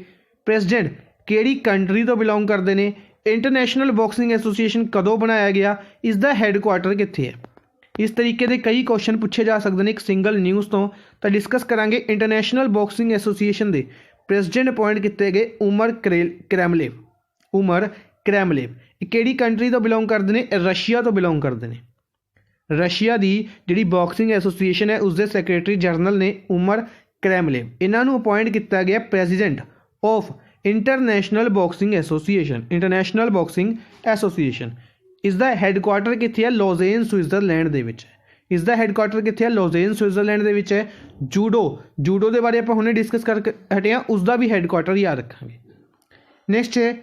प्रेजिडेंट किहड़ी कंट्री तो बिलोंग करते हैं? इंटरनेशनल बॉक्सिंग एसोसीएशन कदों बनाया गया? इसका हैडकुआटर कित्थे है? इस तरीके के कई क्वेश्चन पूछे जा सकते हैं एक सिंगल न्यूज़ तो डिस्कस करांगे। इंटरनेशनल बॉक्सिंग एसोसीएशन के प्रेजिडेंट अपॉइंट किए गए उमर क्रैमलेव। किहड़ी कंट्री तो बिलोंग करते हैं? रशिया तो बिलोंग करते हैं। रशिया की जिहड़ी बॉक्सिंग एसोसीएशन है उसके सैक्रटरी जनरल ने उमर क्रैमलेव। इन्हों अपॉइंट किया गया president of international boxing association. इसका हैडकुआटर कित्थे है? लॉजेन स्विट्जरलैंड दे विच है। इसका हैडकुआटर कित्थे है? लॉजेन स्विट्जरलैंड दे विच है। जूडो के बारे आप हुणे डिस्कस कर हटे हैं, उसका भी हैडकुआटर याद रखांगे। नैक्सट है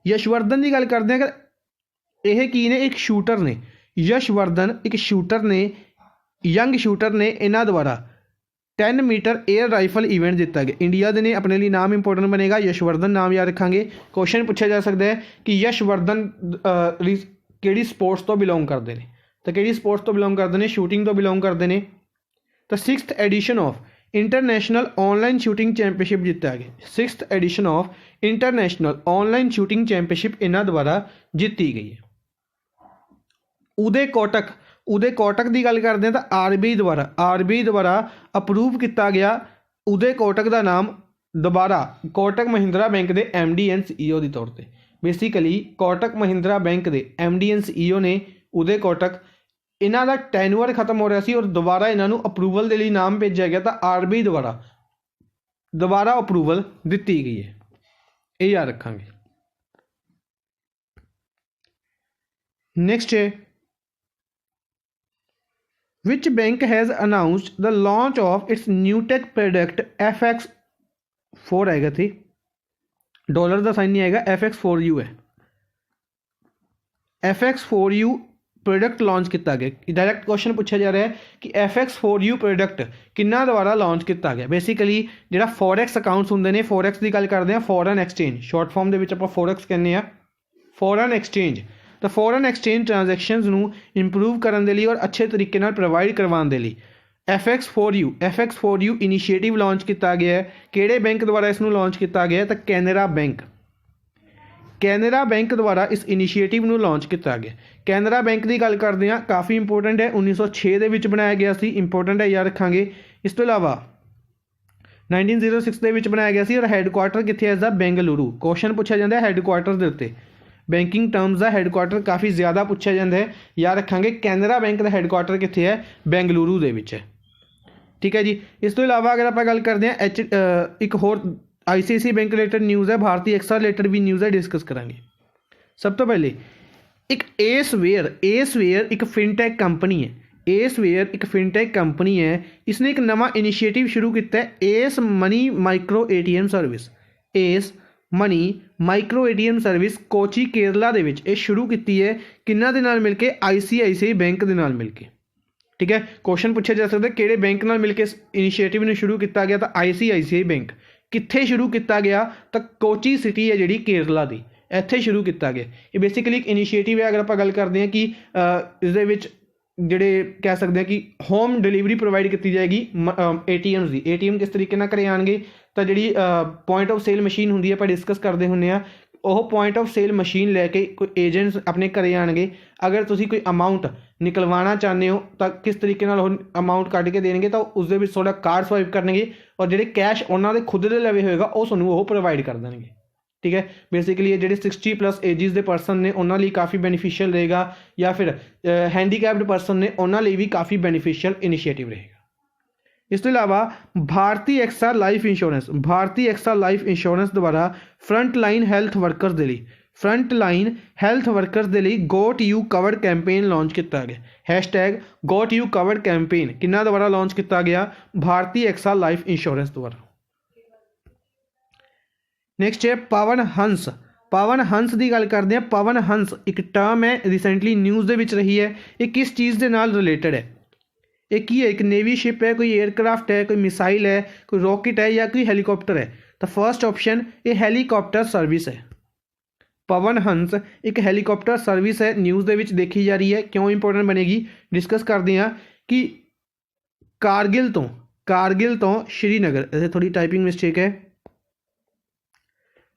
यशवर्धन की गल करते हैं। अगर यह की ने एक शूटर ने, यशवर्धन एक शूटर ने, यंग शूटर ने, इन्हों द्वारा 10 मीटर एयर राइफल इवेंट दिता गया। इंडिया के ने अपने लिए नाम इंपोर्टेंट बनेगा, यशवर्धन नाम याद रखांगे। क्वेश्चन पूछा जा सकता है कि यशवर्धन किहड़ी स्पोर्ट्स तो बिलोंग करते हैं? तो किहड़ी स्पोर्ट्स तो बिलोंग करते हैं? शूटिंग तो बिलोंग करते हैं। ਤਾਂ 6th edition of international online shooting championship ਜਿੱਤਿਆ ਗਿਆ। 6th edition of international online shooting championship ਇਹਨਾਂ ਦੁਆਰਾ ਜਿੱਤੀ ਗਈ ਹੈ। ਉਦੇ ਕੋਟਕ ਦੀ ਗੱਲ ਕਰਦੇ ਹਾਂ ਤਾਂ ਆਰਬੀਆਈ ਦੁਆਰਾ ਅਪਰੂਵ ਕੀਤਾ ਗਿਆ ਉਦੇ ਕੋਟਕ ਦਾ ਨਾਮ ਦੁਬਾਰਾ ਕੋਟਕ ਮਹਿੰਦਰਾ ਬੈਂਕ ਦੇ MD ਐਂਡ CEO ਦੇ ਤੌਰ ਤੇ। ਬੇਸਿਕਲੀ ਕੋਟਕ ਮਹਿੰਦਰਾ ਬੈਂਕ ਦੇ MD ਐਂਡ CEO ਨੇ ਉਦੇ ਕੋਟਕ, ਇਹਨਾਂ ਦਾ ਟੈਨੂਅਰ ਖਤਮ ਹੋ ਰਿਹਾ ਸੀ ਔਰ ਦੁਬਾਰਾ ਇਹਨਾਂ ਨੂੰ ਅਪਰੂਵਲ ਦੇ ਲਈ ਨਾਮ ਭੇਜਿਆ ਗਿਆ ਤਾਂ ਆਰਬੀਆਈ ਦੁਬਾਰਾ ਅਪਰੂਵਲ ਦਿੱਤੀ ਗਈ ਹੈ। ਇਹ ਯਾਦ ਰੱਖਾਂਗੇ। ਨੈਕਸਟ ਹੈ which bank has announced the launch of its new tech product FX4 आएगा थी, डॉलर का साइन नहीं आएगा, FX4U है। FX4U प्रोडक्ट लॉन्च किया गया। डायरैक्ट क्वेश्चन पूछा जा रहा है कि FX4U प्रोडक्ट किन्ना द्वारा लॉन्च किया गया। बेसिकली जो फॉरैक्स अकाउंट्स होंगे ने, फॉरैक्स की गल करते हैं, फॉरन एक्सचेंज शॉर्ट फॉर्म के आप फॉरैक्स कहने हैं, फॉरन एक्सचेंज। तो फॉरन एक्सचेंज ट्रांजैक्शनस नूं इंप्रूव करने के लिए और अच्छे तरीके नाल प्रोवाइड करवाने के लिए FX4U इनिशिएटिव लॉन्च किया गया है। किहड़े बैंक द्वारा इसनूं लॉन्च किया गया तो कैनरा बैंक द्वारा इस इनिशिएटिव नूं लॉन्च किया गया। कैनरा बैंक की गल करते हैं, काफ़ी इंपोर्टेंट है, 1906 के विच बनाया गया सी, इंपोर्टेंट है याद रखांगे। इस तो इलावा 1906 के विच बनाया गया सी और हैडकुआटर कित्थे है इसदा बेंगलुरु। क्वेश्चन पूछा जाता है हैडकुआटर के उत्ते, बैंकिंग टर्म्स का हैडकुआटर काफ़ी ज़्यादा पूछा जाता है, याद रखांगे। कैनरा बैंक का हैडकुआटर कित्थे है, बेंगलुरु दे विच है। ठीक है जी। इस तो इलावा अगर आप गल करते हैं एक होर ICICI बैंक रिलेटेड न्यूज़ है, भारतीय एक्सा रिलेटेड भी न्यूज़ है, डिस्कस करांगे। सब तो पहले एक एसवेयर एक फिनटेक कंपनी है। एसवेयर एक फिनटेक कंपनी है, इसने एक नवा इनिशिएटिव शुरू किया है, yes money micro ATM service. Yes money micro ATM service Kochi Kerala दे विच शुरू की है, किन्ना दे नाल मिल के ICICI बैंक दे नाल मिल के। ठीक है, क्वेश्चन पूछा जा सकता है किहड़े बैंक नाल मिल के इनिशिएटिव ने शुरू किया गया, तो ICICI बैंक। कित्थे शुरू किया गया तो कोची सिटी है जिहड़ी केरला दी, इत्थे शुरू किया गया। ये बेसिकली एक इनिशिएटिव है। अगर आप गल करते हैं कि इस दे विच जिहड़े कह सकते हैं कि होम डिलीवरी प्रोवाइड की जाएगी ATMs की। ATM किस तरीके नाल घरे आउणगे तो जिहड़ी पॉइंट ऑफ सेल मशीन हुंदी है, आप डिस्कस करते हुंदे आ, ਉਹ पॉइंट ऑफ सेल मशीन लैके कोई एजेंट्स अपने घरे आएंगे। अगर तुसी कोई अमाउंट निकलवाना चाहते हो तो किस तरीके नाल अमाउंट कट के देंगे, तो उस दे विच थोड़ा कार्ड स्वाइप करनगे और जिहड़े कैश उन्होंने खुद दे लवे होएगा वो तुहानूं वो प्रोवाइड कर देंगे। ठीक है, बेसिकली जिहड़े 60+ एजिज के परसन ने उन्होंने लिए काफ़ी बेनीफिशियल रहेगा, या फिर हैंडीकैप्ड परसन ने उन्होंने लिए भी काफ़ी बेनीफिशियल इनिशिएटिव रहेगा। इस तो इलावा भारतीय एक्सा लाइफ इंश्योरेंस द्वारा फ्रंट लाइन हैल्थ वर्कर्स के लिए गोट यू कवर्ड कैंपेन लॉन्च किया गया। #गोट यू कवर्ड कैंपेन किन्ना द्वारा लॉन्च किया गया, भारतीय एक्सा लाइफ इंश्योरेंस द्वारा। नैक्सट है पवन हंस की गल करते हैं। पवन हंस एक टर्म है, रिसेंटली न्यूज़ दे विच रही है। ये किस चीज़ के नाल रिलेटेड है, एक ही है, एक नेवी शिप है, कोई एयरक्राफ्ट है, कोई मिसाइल है, कोई रॉकेट है, या कोई हेलीकॉप्टर है। तो फर्स्ट ऑप्शन ये हेलीकॉप्टर सर्विस है। पवन हंस एक हेलीकॉप्टर सर्विस है, न्यूज़ दे विच देखी जा रही है। क्यों इंपोर्टेंट बनेगी, डिस्कस करते हैं कि कारगिल तो श्रीनगर, ऐसे थोड़ी टाइपिंग मिस्टेक है,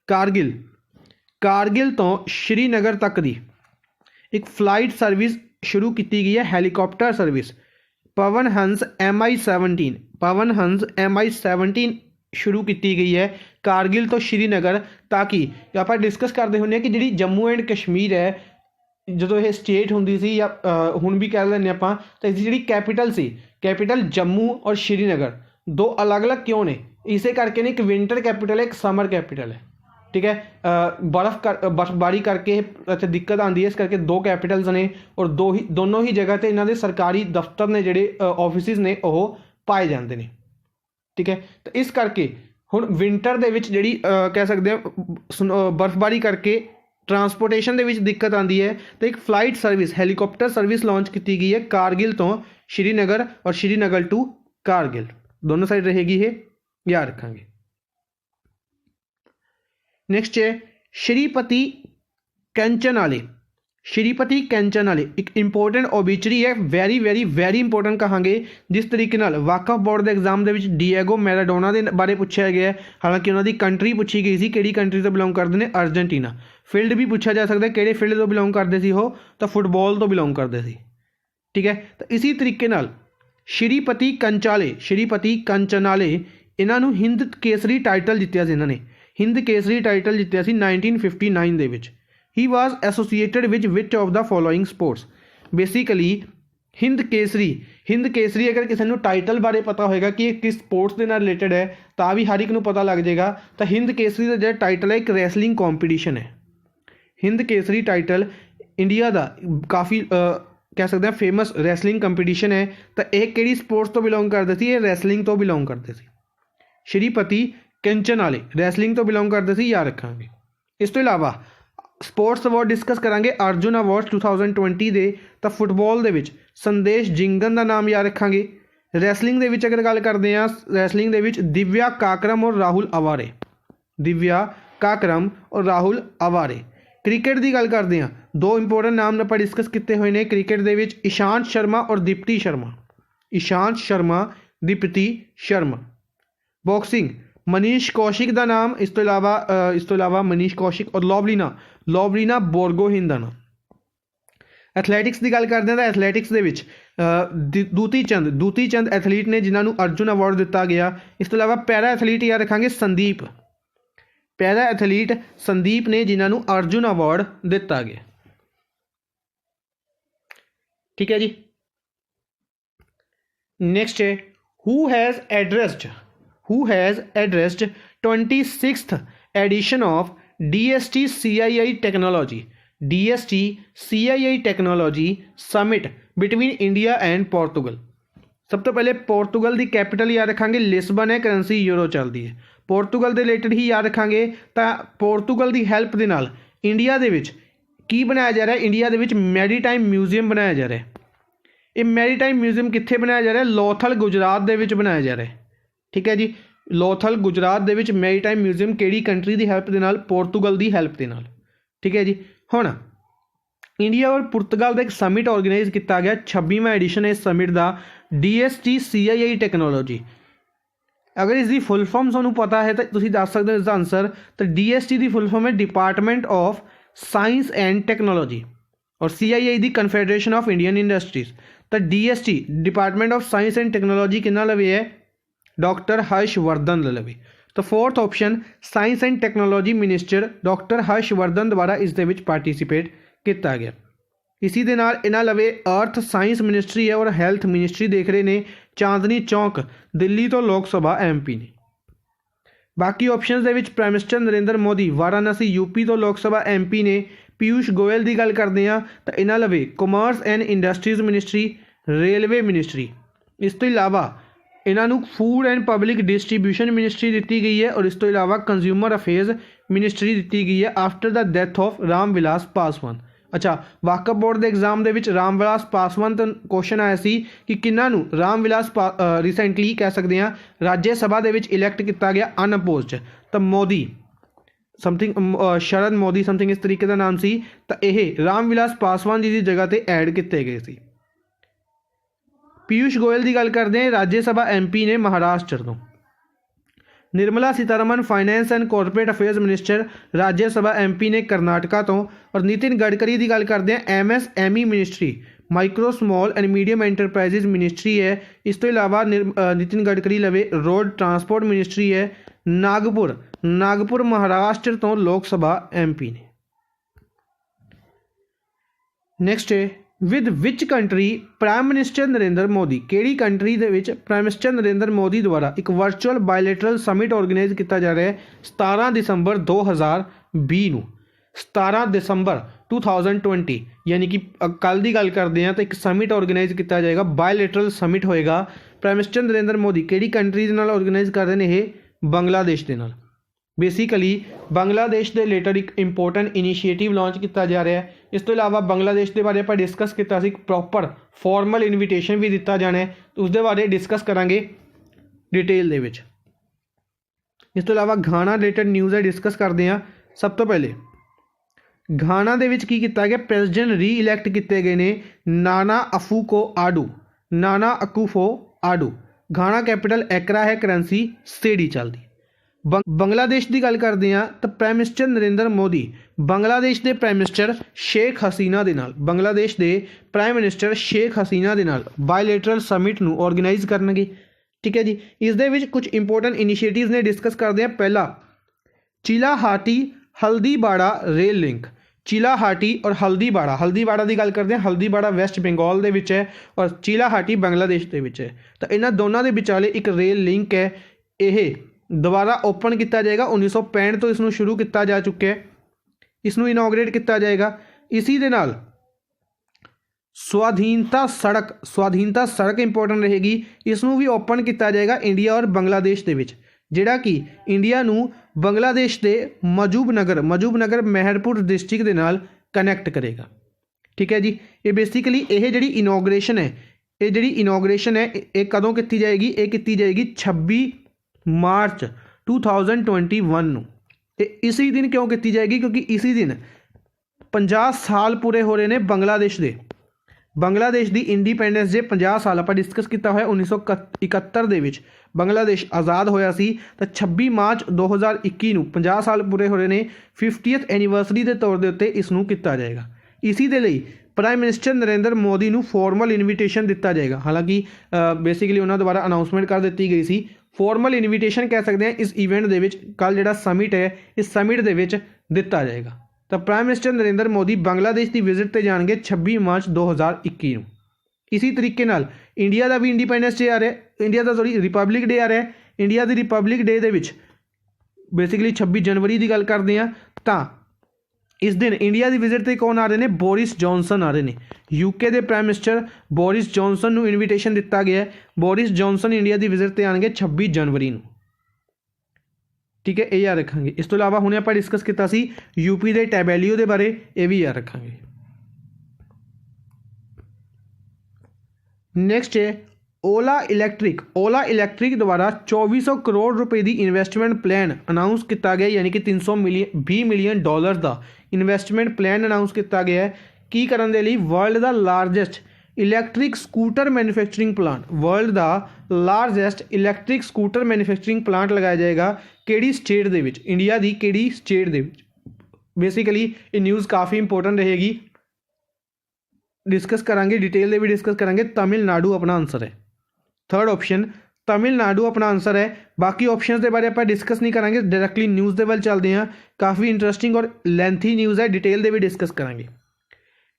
कारगिल तो श्रीनगर तक दी एक फ्लाइट सर्विस शुरू की गई है, helicopter service. Pawan Hans MI-17 शुरू की गई है कारगिल तो श्रीनगर, ताकि आप डिस्कस करते होंगे कि जी जम्मू एंड कश्मीर है, जो ये स्टेट होंगी सी या हुण भी कह लें आप, तो इसकी जी कैपिटल जम्मू और श्रीनगर दो अलग अलग क्यों ने, इसे करके ने एक विंटर कैपिटल है, एक समर कैपिटल है। ठीक है, बर्फबारी करके अच्छा दिक्कत आती है, इस करके दो कैपिटल्स ने और दोनों ही जगह पर इन्हों के सरकारी दफ्तर ने जोड़े ऑफिसिस ने वो पाए जाते हैं। ठीक है, तो इस करके हुण विंटर दे विच जिहड़ी कह सकते हैं बर्फबारी करके ट्रांसपोर्टेशन दे विच दिक्कत आती है, तो एक flight service helicopter service launch की गई है कारगिल तो श्रीनगर और श्रीनगर टू कारगिल, दोनों साइड रहेगी, ये याद रखेंगे। नेक्स्ट है श्रीपति कंचन वाले ਸ਼੍ਰੀਪਤੀ ਕੰਚਨ ਵਾਲੇ ਇੱਕ ਇੰਪੋਰਟੈਂਟ ਓਬਿਚਰੀ ਹੈ, ਵੈਰੀ ਵੈਰੀ ਵੈਰੀ ਇੰਪੋਰਟੈਂਟ ਕਹਾਂਗੇ। ਜਿਸ ਤਰੀਕੇ ਨਾਲ ਵਾਕਫ ਬੋਰਡ ਦੇ ਐਗਜ਼ਾਮ ਦੇ ਵਿੱਚ ਡੀਏਗੋ ਮੈਰਾਡੋਨਾ ਦੇ ਬਾਰੇ ਪੁੱਛਿਆ ਗਿਆ ਹੈ, ਹਾਲਾਂਕਿ ਉਹਨਾਂ ਦੀ ਕੰਟਰੀ ਪੁੱਛੀ ਗਈ ਸੀ, ਕਿਹੜੀ ਕੰਟਰੀ ਤੋਂ ਬਿਲੋਂਗ ਕਰਦੇ ਨੇ, ਅਰਜਨਟੀਨਾ। ਫੀਲਡ ਵੀ ਪੁੱਛਿਆ ਜਾ ਸਕਦਾ ਕਿਹੜੇ ਫੀਲਡ ਤੋਂ ਬਿਲੋਂਗ ਕਰਦੇ ਸੀ ਉਹ, ਤਾਂ ਫੁੱਟਬਾਲ ਤੋਂ ਬਿਲੋਂਗ ਕਰਦੇ ਸੀ। ਠੀਕ ਹੈ, ਤਾਂ ਇਸੇ ਤਰੀਕੇ ਨਾਲ ਸ਼੍ਰੀਪਤੀ ਕੰਚਨ ਵਾਲੇ ਇਹਨਾਂ ਨੂੰ ਹਿੰਦ ਕੇਸਰੀ ਟਾਈਟਲ ਜਿੱਤਿਆ ਸੀ। ਇਹਨਾਂ ਨੇ ਹਿੰਦ ਕੇਸਰੀ ਟਾਈਟਲ ਜਿੱਤਿਆ ਸੀ 1959 ਦੇ ਵਿੱਚ। ਹੀ ਵਾਜ਼ ਐਸੋਸੀਏਟਡ ਵਿਚ of the following sports. Basically Hind Kesari ਅਗਰ ਕਿਸੇ ਨੂੰ ਟਾਈਟਲ ਬਾਰੇ ਪਤਾ ਹੋਏਗਾ ਕਿ ਇਹ ਕਿਸ ਸਪੋਰਟਸ ਦੇ ਨਾਲ ਰਿਲੇਟਡ ਹੈ ਤਾਂ ਵੀ ਹਰ ਇੱਕ ਨੂੰ ਪਤਾ ਲੱਗ ਜਾਏਗਾ। ਤਾਂ ਹਿੰਦ ਕੇਸਰੀ ਦਾ ਜਿਹੜਾ ਟਾਈਟਲ ਹੈ ਇੱਕ ਰੈਸਲਿੰਗ ਕੰਪੀਟੀਸ਼ਨ ਹੈ। ਹਿੰਦ ਕੇਸਰੀ ਟਾਈਟਲ ਇੰਡੀਆ ਦਾ ਕਾਫੀ ਕਹਿ ਸਕਦੇ ਹਾਂ ਫੇਮਸ ਰੈਸਲਿੰਗ ਕੰਪੀਟੀਸ਼ਨ ਹੈ। ਤਾਂ ਇਹ ਕਿਹੜੀ ਸਪੋਰਟਸ ਤੋਂ ਬਿਲੋਂਗ ਕਰਦੇ ਸੀ, ਇਹ ਰੈਸਲਿੰਗ ਤੋਂ ਬਿਲੋਂਗ ਕਰਦੇ ਸੀ। ਸ਼੍ਰੀਪਤੀ ਕੰਚਨ ਵਾਲੇ ਰੈਸਲਿੰਗ ਤੋਂ ਬਿਲੋਂਗ ਕਰਦੇ ਸੀ, ਯਾਦ ਰੱਖਾਂਗੇ। ਇਸ ਤੋਂ ਇਲਾਵਾ ਸਪੋਰਟਸ ਅਵਾਰਡ ਡਿਸਕਸ ਕਰਾਂਗੇ ਅਰਜੁਨ ਅਵਾਰਡ 2020 ਦੇ। ਤਾਂ ਫੁੱਟਬਾਲ ਦੇ ਵਿੱਚ ਸੰਦੇਸ਼ ਜਿੰਗਨ ਦਾ ਨਾਮ ਯਾਦ ਰੱਖਾਂਗੇ। ਰੈਸਲਿੰਗ ਦੇ ਵਿੱਚ ਅਗਰ ਗੱਲ ਕਰਦੇ ਹਾਂ, ਰੈਸਲਿੰਗ ਦੇ ਵਿੱਚ ਦਿਵਿਆ ਕਾਕਰਮ ਔਰ ਰਾਹੁਲ ਅਵਾਰੇ। ਕ੍ਰਿਕਟ ਦੀ ਗੱਲ ਕਰਦੇ ਹਾਂ, ਦੋ ਇੰਪੋਰਟੈਂਟ ਨਾਮ ਆਪਾਂ ਡਿਸਕਸ ਕੀਤੇ ਹੋਏ ਨੇ ਕ੍ਰਿਕਟ ਦੇ ਵਿੱਚ, ਇਸ਼ਾਂਤ ਸ਼ਰਮਾ ਔਰ ਦੀਪਤੀ ਸ਼ਰਮਾ। ਬਾਕਸਿੰਗ ਮਨੀਸ਼ ਕੌਸ਼ਿਕ ਦਾ ਨਾਮ, ਇਸ ਤੋਂ ਇਲਾਵਾ ਮਨੀਸ਼ ਕੌਸ਼ਿਕ ਔਰ ਲਵਲੀਨਾ ਬੋਰਗੋਹਿਨ ਦਾ ਨਾਮ। ਐਥਲੈਟਿਕਸ ਦੀ ਗੱਲ ਕਰਦੇ ਹਾਂ ਤਾਂ ਐਥਲੈਟਿਕਸ ਦੇ ਵਿੱਚ ਦੂਤੀ ਚੰਦ ਐਥਲੀਟ ਨੇ ਜਿਨ੍ਹਾਂ ਨੂੰ ਅਰਜੁਨ ਅਵਾਰਡ ਦਿੱਤਾ ਗਿਆ। ਇਸ ਤੋਂ ਇਲਾਵਾ ਪੈਰਾ ਐਥਲੀਟ ਯਾਦ ਰੱਖਾਂਗੇ ਸੰਦੀਪ ਨੇ ਜਿਨ੍ਹਾਂ ਨੂੰ ਅਰਜੁਨ ਅਵਾਰਡ ਦਿੱਤਾ ਗਿਆ। ਠੀਕ ਹੈ ਜੀ। ਨੈਕਸਟ ਹੈ who has addressed 26th edition of DST CII technology summit between India and Portugal। ਸਭ ਤੋਂ ਪਹਿਲੇ ਪੋਰਤੂਗਲ ਦੀ ਕੈਪੀਟਲ ਯਾਦ ਰੱਖਾਂਗੇ, ਲਿਸਬਨ ਹੈ, ਕਰੰਸੀ ਯੂਰੋ ਚੱਲਦੀ ਹੈ। ਪੋਰਤੂਗਲ ਦੇ ਰਿਲੇਟਡ ਹੀ ਯਾਦ ਰੱਖਾਂਗੇ। ਤਾਂ ਪੋਰਤੂਗਲ ਦੀ ਹੈਲਪ ਦੇ ਨਾਲ ਇੰਡੀਆ ਦੇ ਵਿੱਚ ਕੀ ਬਣਾਇਆ ਜਾ ਰਿਹਾ, ਇੰਡੀਆ ਦੇ ਵਿੱਚ ਮੈਰੀਟਾਈਮ ਮਿਊਜ਼ੀਅਮ ਬਣਾਇਆ ਜਾ ਰਿਹਾ। ਇਹ ਮੈਰੀਟਾਈਮ ਮਿਊਜ਼ੀਅਮ ਕਿੱਥੇ ਬਣਾਇਆ ਜਾ ਰਿਹਾ, ਲੋਥਲ ਗੁਜਰਾਤ ਦੇ ਵਿੱਚ ਬਣਾਇਆ ਜਾ ਰਿਹਾ। ਠੀਕ ਹੈ ਜੀ, ਲੋਥਲ ਗੁਜਰਾਤ ਦੇ ਵਿੱਚ ਮੈਰੀਟਾਈਮ ਮਿਊਜ਼ੀਅਮ ਕਿਹੜੀ ਕੰਟਰੀ ਦੀ ਹੈਲਪ ਦੇ ਨਾਲ, ਪੋਰਤੂਗਲ ਦੀ ਹੈਲਪ ਦੇ ਨਾਲ। ਠੀਕ ਹੈ ਜੀ। ਹੁਣ ਇੰਡੀਆ ਔਰ ਪੁਰਤਗਾਲ ਦਾ ਇੱਕ ਸਮਿਟ ਆਰਗੇਨਾਈਜ਼ ਕੀਤਾ ਗਿਆ, 26ਵਾਂ ਐਡੀਸ਼ਨ ਇਸ ਸਮਿਟ ਦਾ, DST CII ਟੈਕਨੋਲੋਜੀ। ਅਗਰ ਇਸ ਦੀ ਫੁੱਲ ਫਾਰਮ ਤੁਹਾਨੂੰ ਪਤਾ ਹੈ ਤਾਂ ਤੁਸੀਂ ਦੱਸ ਸਕਦੇ ਹੋ ਇਸ ਦਾ ਆਨਸਰ। ਤਾਂ DST ਦੀ ਫੁੱਲ ਫਾਰਮ ਹੈ department of science and technology ਔਰ CII the confederation of Indian industries. ਤਾਂ DST department of science and technology ਕਿੰਨਾ ਲਵੇ ਹੈ, ਡਾਕਟਰ ਹਰਸ਼ਵਰਧਨ ਲਵੇ। ਤਾਂ fourth option science and technology minister doctor Harshvardhan ਦੁਆਰਾ ਇਸ ਦੇ ਵਿੱਚ ਪਾਰਟੀਸਿਪੇਟ ਕੀਤਾ ਗਿਆ। ਇसी ਦੇ ਨਾਲ ਇਹਨਾਂ ਲਵੇ ਅਰਥ ਸਾਇੰਸ ਮਿਨਿਸਟਰੀ ਹੈ ਔਰ ਹੈਲਥ ਮਿਨਿਸਟਰੀ ਦੇਖ ਰਹੇ ਨੇ, ਚਾਂਦਨੀ ਚੌਂਕ ਦਿੱਲੀ ਤੋਂ ਲੋਕ ਸਭਾ MP ਨੇ। ਬਾਕੀ ਆਪਸ਼ਨਸ ਦੇ ਵਿੱਚ prime minister Narendra Modi Varanasi UP ਤੋਂ ਲੋਕ ਸਭਾ MP ਨੇ। ਪੀਯੂਸ਼ ਗੋਇਲ ਦੀ ਗੱਲ ਕਰਦੇ ਹਾਂ ਤਾਂ ਇਹਨਾਂ ਲਵੇ commerce and industries ministry, railway ministry. ਇਸ ਤੋਂ ਇਲਾਵਾ ਇਹਨਾਂ ਨੂੰ food and public distribution ministry ਦਿੱਤੀ ਗਈ ਹੈ ਔਰ ਇਸ ਤੋਂ ਇਲਾਵਾ ਕੰਜ਼ਿਊਮਰ ਅਫੇਅਰਸ ਮਿਨਿਸਟਰੀ ਦਿੱਤੀ ਗਈ ਹੈ after the death of Ram Vilas Paswan. ਅੱਛਾ, ਵਾਕਫ ਬੋਰਡ ਦੇ ਐਗਜ਼ਾਮ ਦੇ ਵਿੱਚ ਰਾਮ ਵਿਲਾਸ ਪਾਸਵਾਨ ਤੋਂ ਕੁਐਸਚਨ ਆਇਆ ਸੀ ਕਿ ਕਿਹਨਾਂ ਨੂੰ ਰਾਮ ਵਿਲਾਸ ਰੀਸੈਂਟਲੀ ਕਹਿ ਸਕਦੇ ਹਾਂ ਰਾਜ ਸਭਾ ਦੇ ਵਿੱਚ ਇਲੈਕਟ ਕੀਤਾ ਗਿਆ ਅਨਅਪੋਜ਼ਡ। ਤਾਂ ਮੋਦੀ ਸ਼ਰਦ ਮੋਦੀ ਸਮਥਿੰਗ ਇਸ ਤਰੀਕੇ ਦਾ ਨਾਮ ਸੀ। ਤਾਂ ਇਹ ਰਾਮ ਵਿਲਾਸ ਪਾਸਵਾਨ ਜੀ ਦੀ ਜਗ੍ਹਾ ਤੇ ਐਡ ਕੀਤੇ ਗਏ ਸੀ। ਪੀਯੂਸ਼ ਗੋਇਲ ਦੀ ਗੱਲ ਕਰਦੇ ਹਾਂ, ਰਾਜ ਸਭਾ MP ਨੇ ਮਹਾਰਾਸ਼ਟਰ ਤੋਂ। Nirmala Sitharaman finance and corporate affairs minister राज्य सभा MP ने करनाटका तो। और नितिन गडकरी की गल करते हैं MSME ministry micro small and medium enterprises ministry है। इस तो इलावा नितिन गडकरी लवे रोड ट्रांसपोर्ट मिनिस्ट्री है। नागपुर महाराष्ट्र तो लोक सभा MP ने। नैक्सट है with which country prime minister Narendra Modi, केड़ी कंट्री दे विच प्राइम मिनिस्टर नरेंद्र मोदी द्वारा एक वर्चुअल बायलैटरल समिट ऑर्गेनाइज किया जा रहा है 17 दिसंबर 2020 ਨੂੰ। 17 दिसंबर 2020 यानी कि कल की गल करते हैं तो एक समिट ऑर्गेनाइज किया जाएगा, बायलैटरल समिट होएगा। प्राइम मिनिस्टर नरेंद्र मोदी केड़ी कंट्री दे नाल ऑर्गेनाइज कर रहे हैं, ये बांग्लादेश के नाल। बेसिकली बांग्लादेश के रिलेटेड एक इंपोर्टेंट इनीशिएटिव लॉन्च किया जा रहा है। इस तो इलावा बांग्लादेश के बारे आप डिस्कस किया, प्रॉपर फॉर्मल इनविटेशन भी दिता जाना है, तो उसके बारे डिस्कस करांगे डिटेल दे विच। इस तो इलावा घाना रिलेटेड न्यूज़ है डिस्कस करते हैं। सब तो पहले घाना ਦੇ ਵਿੱਚ ਕੀ ਕੀਤਾ ਗਿਆ, ਪ੍ਰੈਜ਼ੀਡੈਂਟ ਰੀ-ਇਲੈਕਟ ਕੀਤੇ ਗਏ ਨੇ ਨਾਨਾ ਅਕੂਫੋ ਆਡੂ। घाना कैपिटल एकरा है, करेंसी सेडी चलती। बंगलादेश की गल करते हैं तो प्राइम मिनिस्टर नरेंद्र मोदी बंगलादेश के प्राइम मिनिस्टर शेख हसीना दे नाल बायलैटरल समिट नूं ऑर्गेनाइज करनगे। ठीक है जी, इस दे विच कुछ इंपोर्टेंट इनिशिएटिव्स ने डिस्कस करते हैं। पहला चिलाहाटी हल्दीबाड़ा रेल लिंक, चिलाहाटी और हल्दीबाड़ा की गल करते हैं। हल्दीबाड़ा वैस्ट बंगाल दे विच है और चिलाहाटी बांग्लादेश दे विच है। तो इन्हां दोनों के विचाले एक रेल लिंक है, यह दोबारा ओपन किया जाएगा। 1965 तो इसनूं शुरू किया जा चुका है, इसनूं इनॉग्रेट किया जाएगा। इसी दे नाल स्वाधीनता सड़क इंपोर्टेंट रहेगी, इसनूं भी ओपन किया जाएगा इंडिया और बांग्लादेश दे विच, जिहड़ा कि इंडिया नूं बांग्लादेश के मजूब नगर मेहरपुर डिस्ट्रिक्ट के नाल कनैक्ट करेगा। ठीक है जी, ये बेसिकली यह जी इनॉग्रेशन है, ये कदों की जाएगी, ये की जाएगी 26 मार्च 2021 नूं। इसी दिन क्यों की जाएगी, क्योंकि इसी दिन 50 साल पूरे हो रहे हैं बांग्लादेश की इंडिपेंडेंस डे 50 साल आप डिस्कस किया हुआ। 1971 दे विच बांग्लादेश आज़ाद होया सी, तो 26 मार्च 2021 नूं 50 साल पूरे हो रहे हैं। 50th एनीवर्सरी के तौर के उत्ते इसनूं किया जाएगा। इसी दे लई प्राइम मिनिस्टर नरेंद्र मोदी नूं फॉर्मल इनविटेशन दिता जाएगा। हालांकि बेसिकली उन्होंने द्वारा अनाउंसमेंट कर दी गई सी, फॉर्मल इनविटेशन कह सकते हैं। इस इवेंट दे विच कल जिहड़ा समिट है, इस समिट दे विच दिता जाएगा। तो प्राइम मिनिस्टर नरेंद्र मोदी बांग्लादेश की विजिट पर जाएंगे 26 मार्च 2021 में। इसी तरीके नाल इंडिया का भी इंडिपेंडेंस डे आ रहा है, रिपब्लिक डे आ रहा है। इंडिया की Republic day they which basically 26 जनवरी की गल करते हैं, तो इस दिन इंडिया की विजिट पर कौन आ रहे हैं, बोरिस जॉनसन आ रहे हैं। यूके के प्राइम मिनिस्टर बोरिस जॉनसन नूं इनविटेशन दिता गया है। बोरिस जॉनसन इंडिया की विजिट पर आएंगे 26 जनवरी नूं। ठीक है, ये याद रखेंगे। इस तो इलावा हुणे आपां डिस्कस किया सी यूपी के टैबेलियो के बारे, ये भी याद रखेंगे। नेक्स्ट है ओला इलैक्ट्रिक द्वारा 2400 करोड़ रुपए की इन्वेस्टमेंट प्लान अनाउंस किया गया, यानी कि 320 मिलियन डॉलर का इन्वेस्टमेंट प्लान अनाउंस किया गया है। की करन दे लई वर्ल्ड का largest electric scooter manufacturing plant लगाया जाएगा। किहड़ी स्टेट दे विच, इंडिया की किहड़ी स्टेट दे विच। बेसिकली ये न्यूज़ काफ़ी इंपोर्टेंट रहेगी, डिस्कस करांगे, डिटेल में भी डिस्कस करांगे। तमिलनाडु अपना आंसर है, थर्ड ऑप्शन तमिलनाडु अपना आंसर है। बाकी ऑप्शंस के बारे आप डिस्कस नहीं करांगे, डायरैक्टली न्यूज़ के वाल चलते हैं। काफ़ी इंटरेस्टिंग और लेंथी न्यूज़ है, डिटेल में भी डिस्कस करांगे।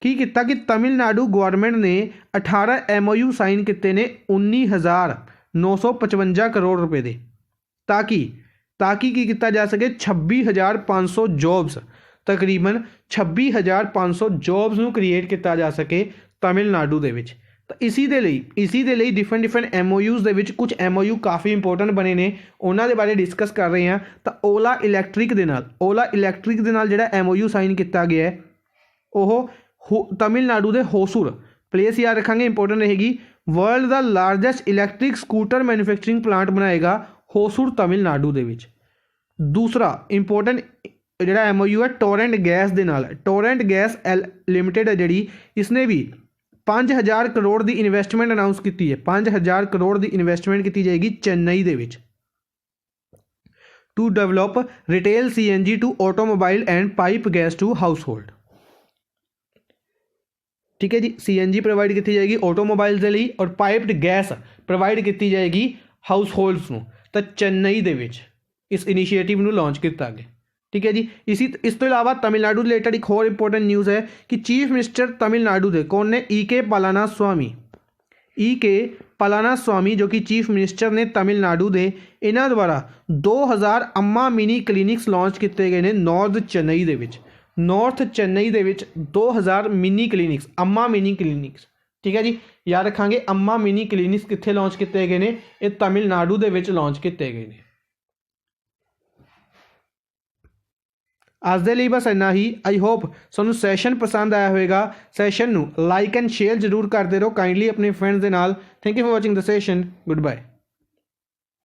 की किया कि तमिलनाडु गवर्नमेंट ने 18 MOU साइन किए ने 19,955 करोड़ रुपए के, ताकि की किया जा सके 26,500 जॉब्स, तकरीबन 26,500 जॉब्स नूं क्रिएट किया जा सके तमिलनाडु दे विच। तो इसी दे लई डिफरेंट MOUs दे विच कुछ MOU काफ़ी इंपोर्टेंट बने ने, उन्हां दे बारे डिस्कस कर रहे हैं। तो ओला इलैक्ट्रिक दे नाल जिहड़ा MOU साइन किया गया है वो तमिलनाडु के होसूर, प्लेस याद रखेंगे, इंपोर्टेंट रहेगी। वर्ल्ड का largest electric scooter manufacturing plant बनाएगा होसूर तमिलनाडु दे विच। दूसरा इंपोर्टेंट जिहड़ा MOU है टोरेंट गैस दे नाल, टोरेंट गैस लिमिटेड है जिहड़ी, इसने भी 5,000 करोड़ की इन्वेस्टमेंट अनाउंस की है। 5,000 करोड़ की इन्वेस्टमेंट की जाएगी चेन्नई दे विच to develop retail CNG to automobile and pipe gas to household. ठीक है जी, CNG प्रोवाइड की जाएगी ऑटोमोबाइल के लिए और पाइप्ड गैस प्रोवाइड की जाएगी हाउस होल्ड्स नूं। तो चेन्नई दे विच इस इनिशिएटिव नूं लॉन्च किया गया। ठीक है जी, इस तो इलावा तमिलनाडु रिलेटेड एक होर इंपोर्टेंट न्यूज़ है कि चीफ मिनिस्टर तमिलनाडु के कौन ने, E.K. पलानास्वामी जो कि चीफ मिनिस्टर ने तमिलनाडु के, इन्हां द्वारा 2000 अम्मा मिनी क्लीनिक्स लॉन्च किए गए हैं नॉर्थ चेन्नई दे विच 2000 मिनी क्लीनिक्स, अम्मा मिनी क्लीनिक्स। ठीक है जी, याद रखांगे अम्मा मिनी क्लीनिक्स कित्थे लॉन्च किए गए हैं, ये तमिलनाडु दे विच लॉन्च किए गए हैं। अज दे लई बस इन्ना ही। आई होप तुहानूं सैशन पसंद आया होगा। सैशन नूं लाइक एंड शेयर जरूर करते रहो काइंडली अपने फ्रेंड्स के नाल। Thank you for watching the session. Good bye.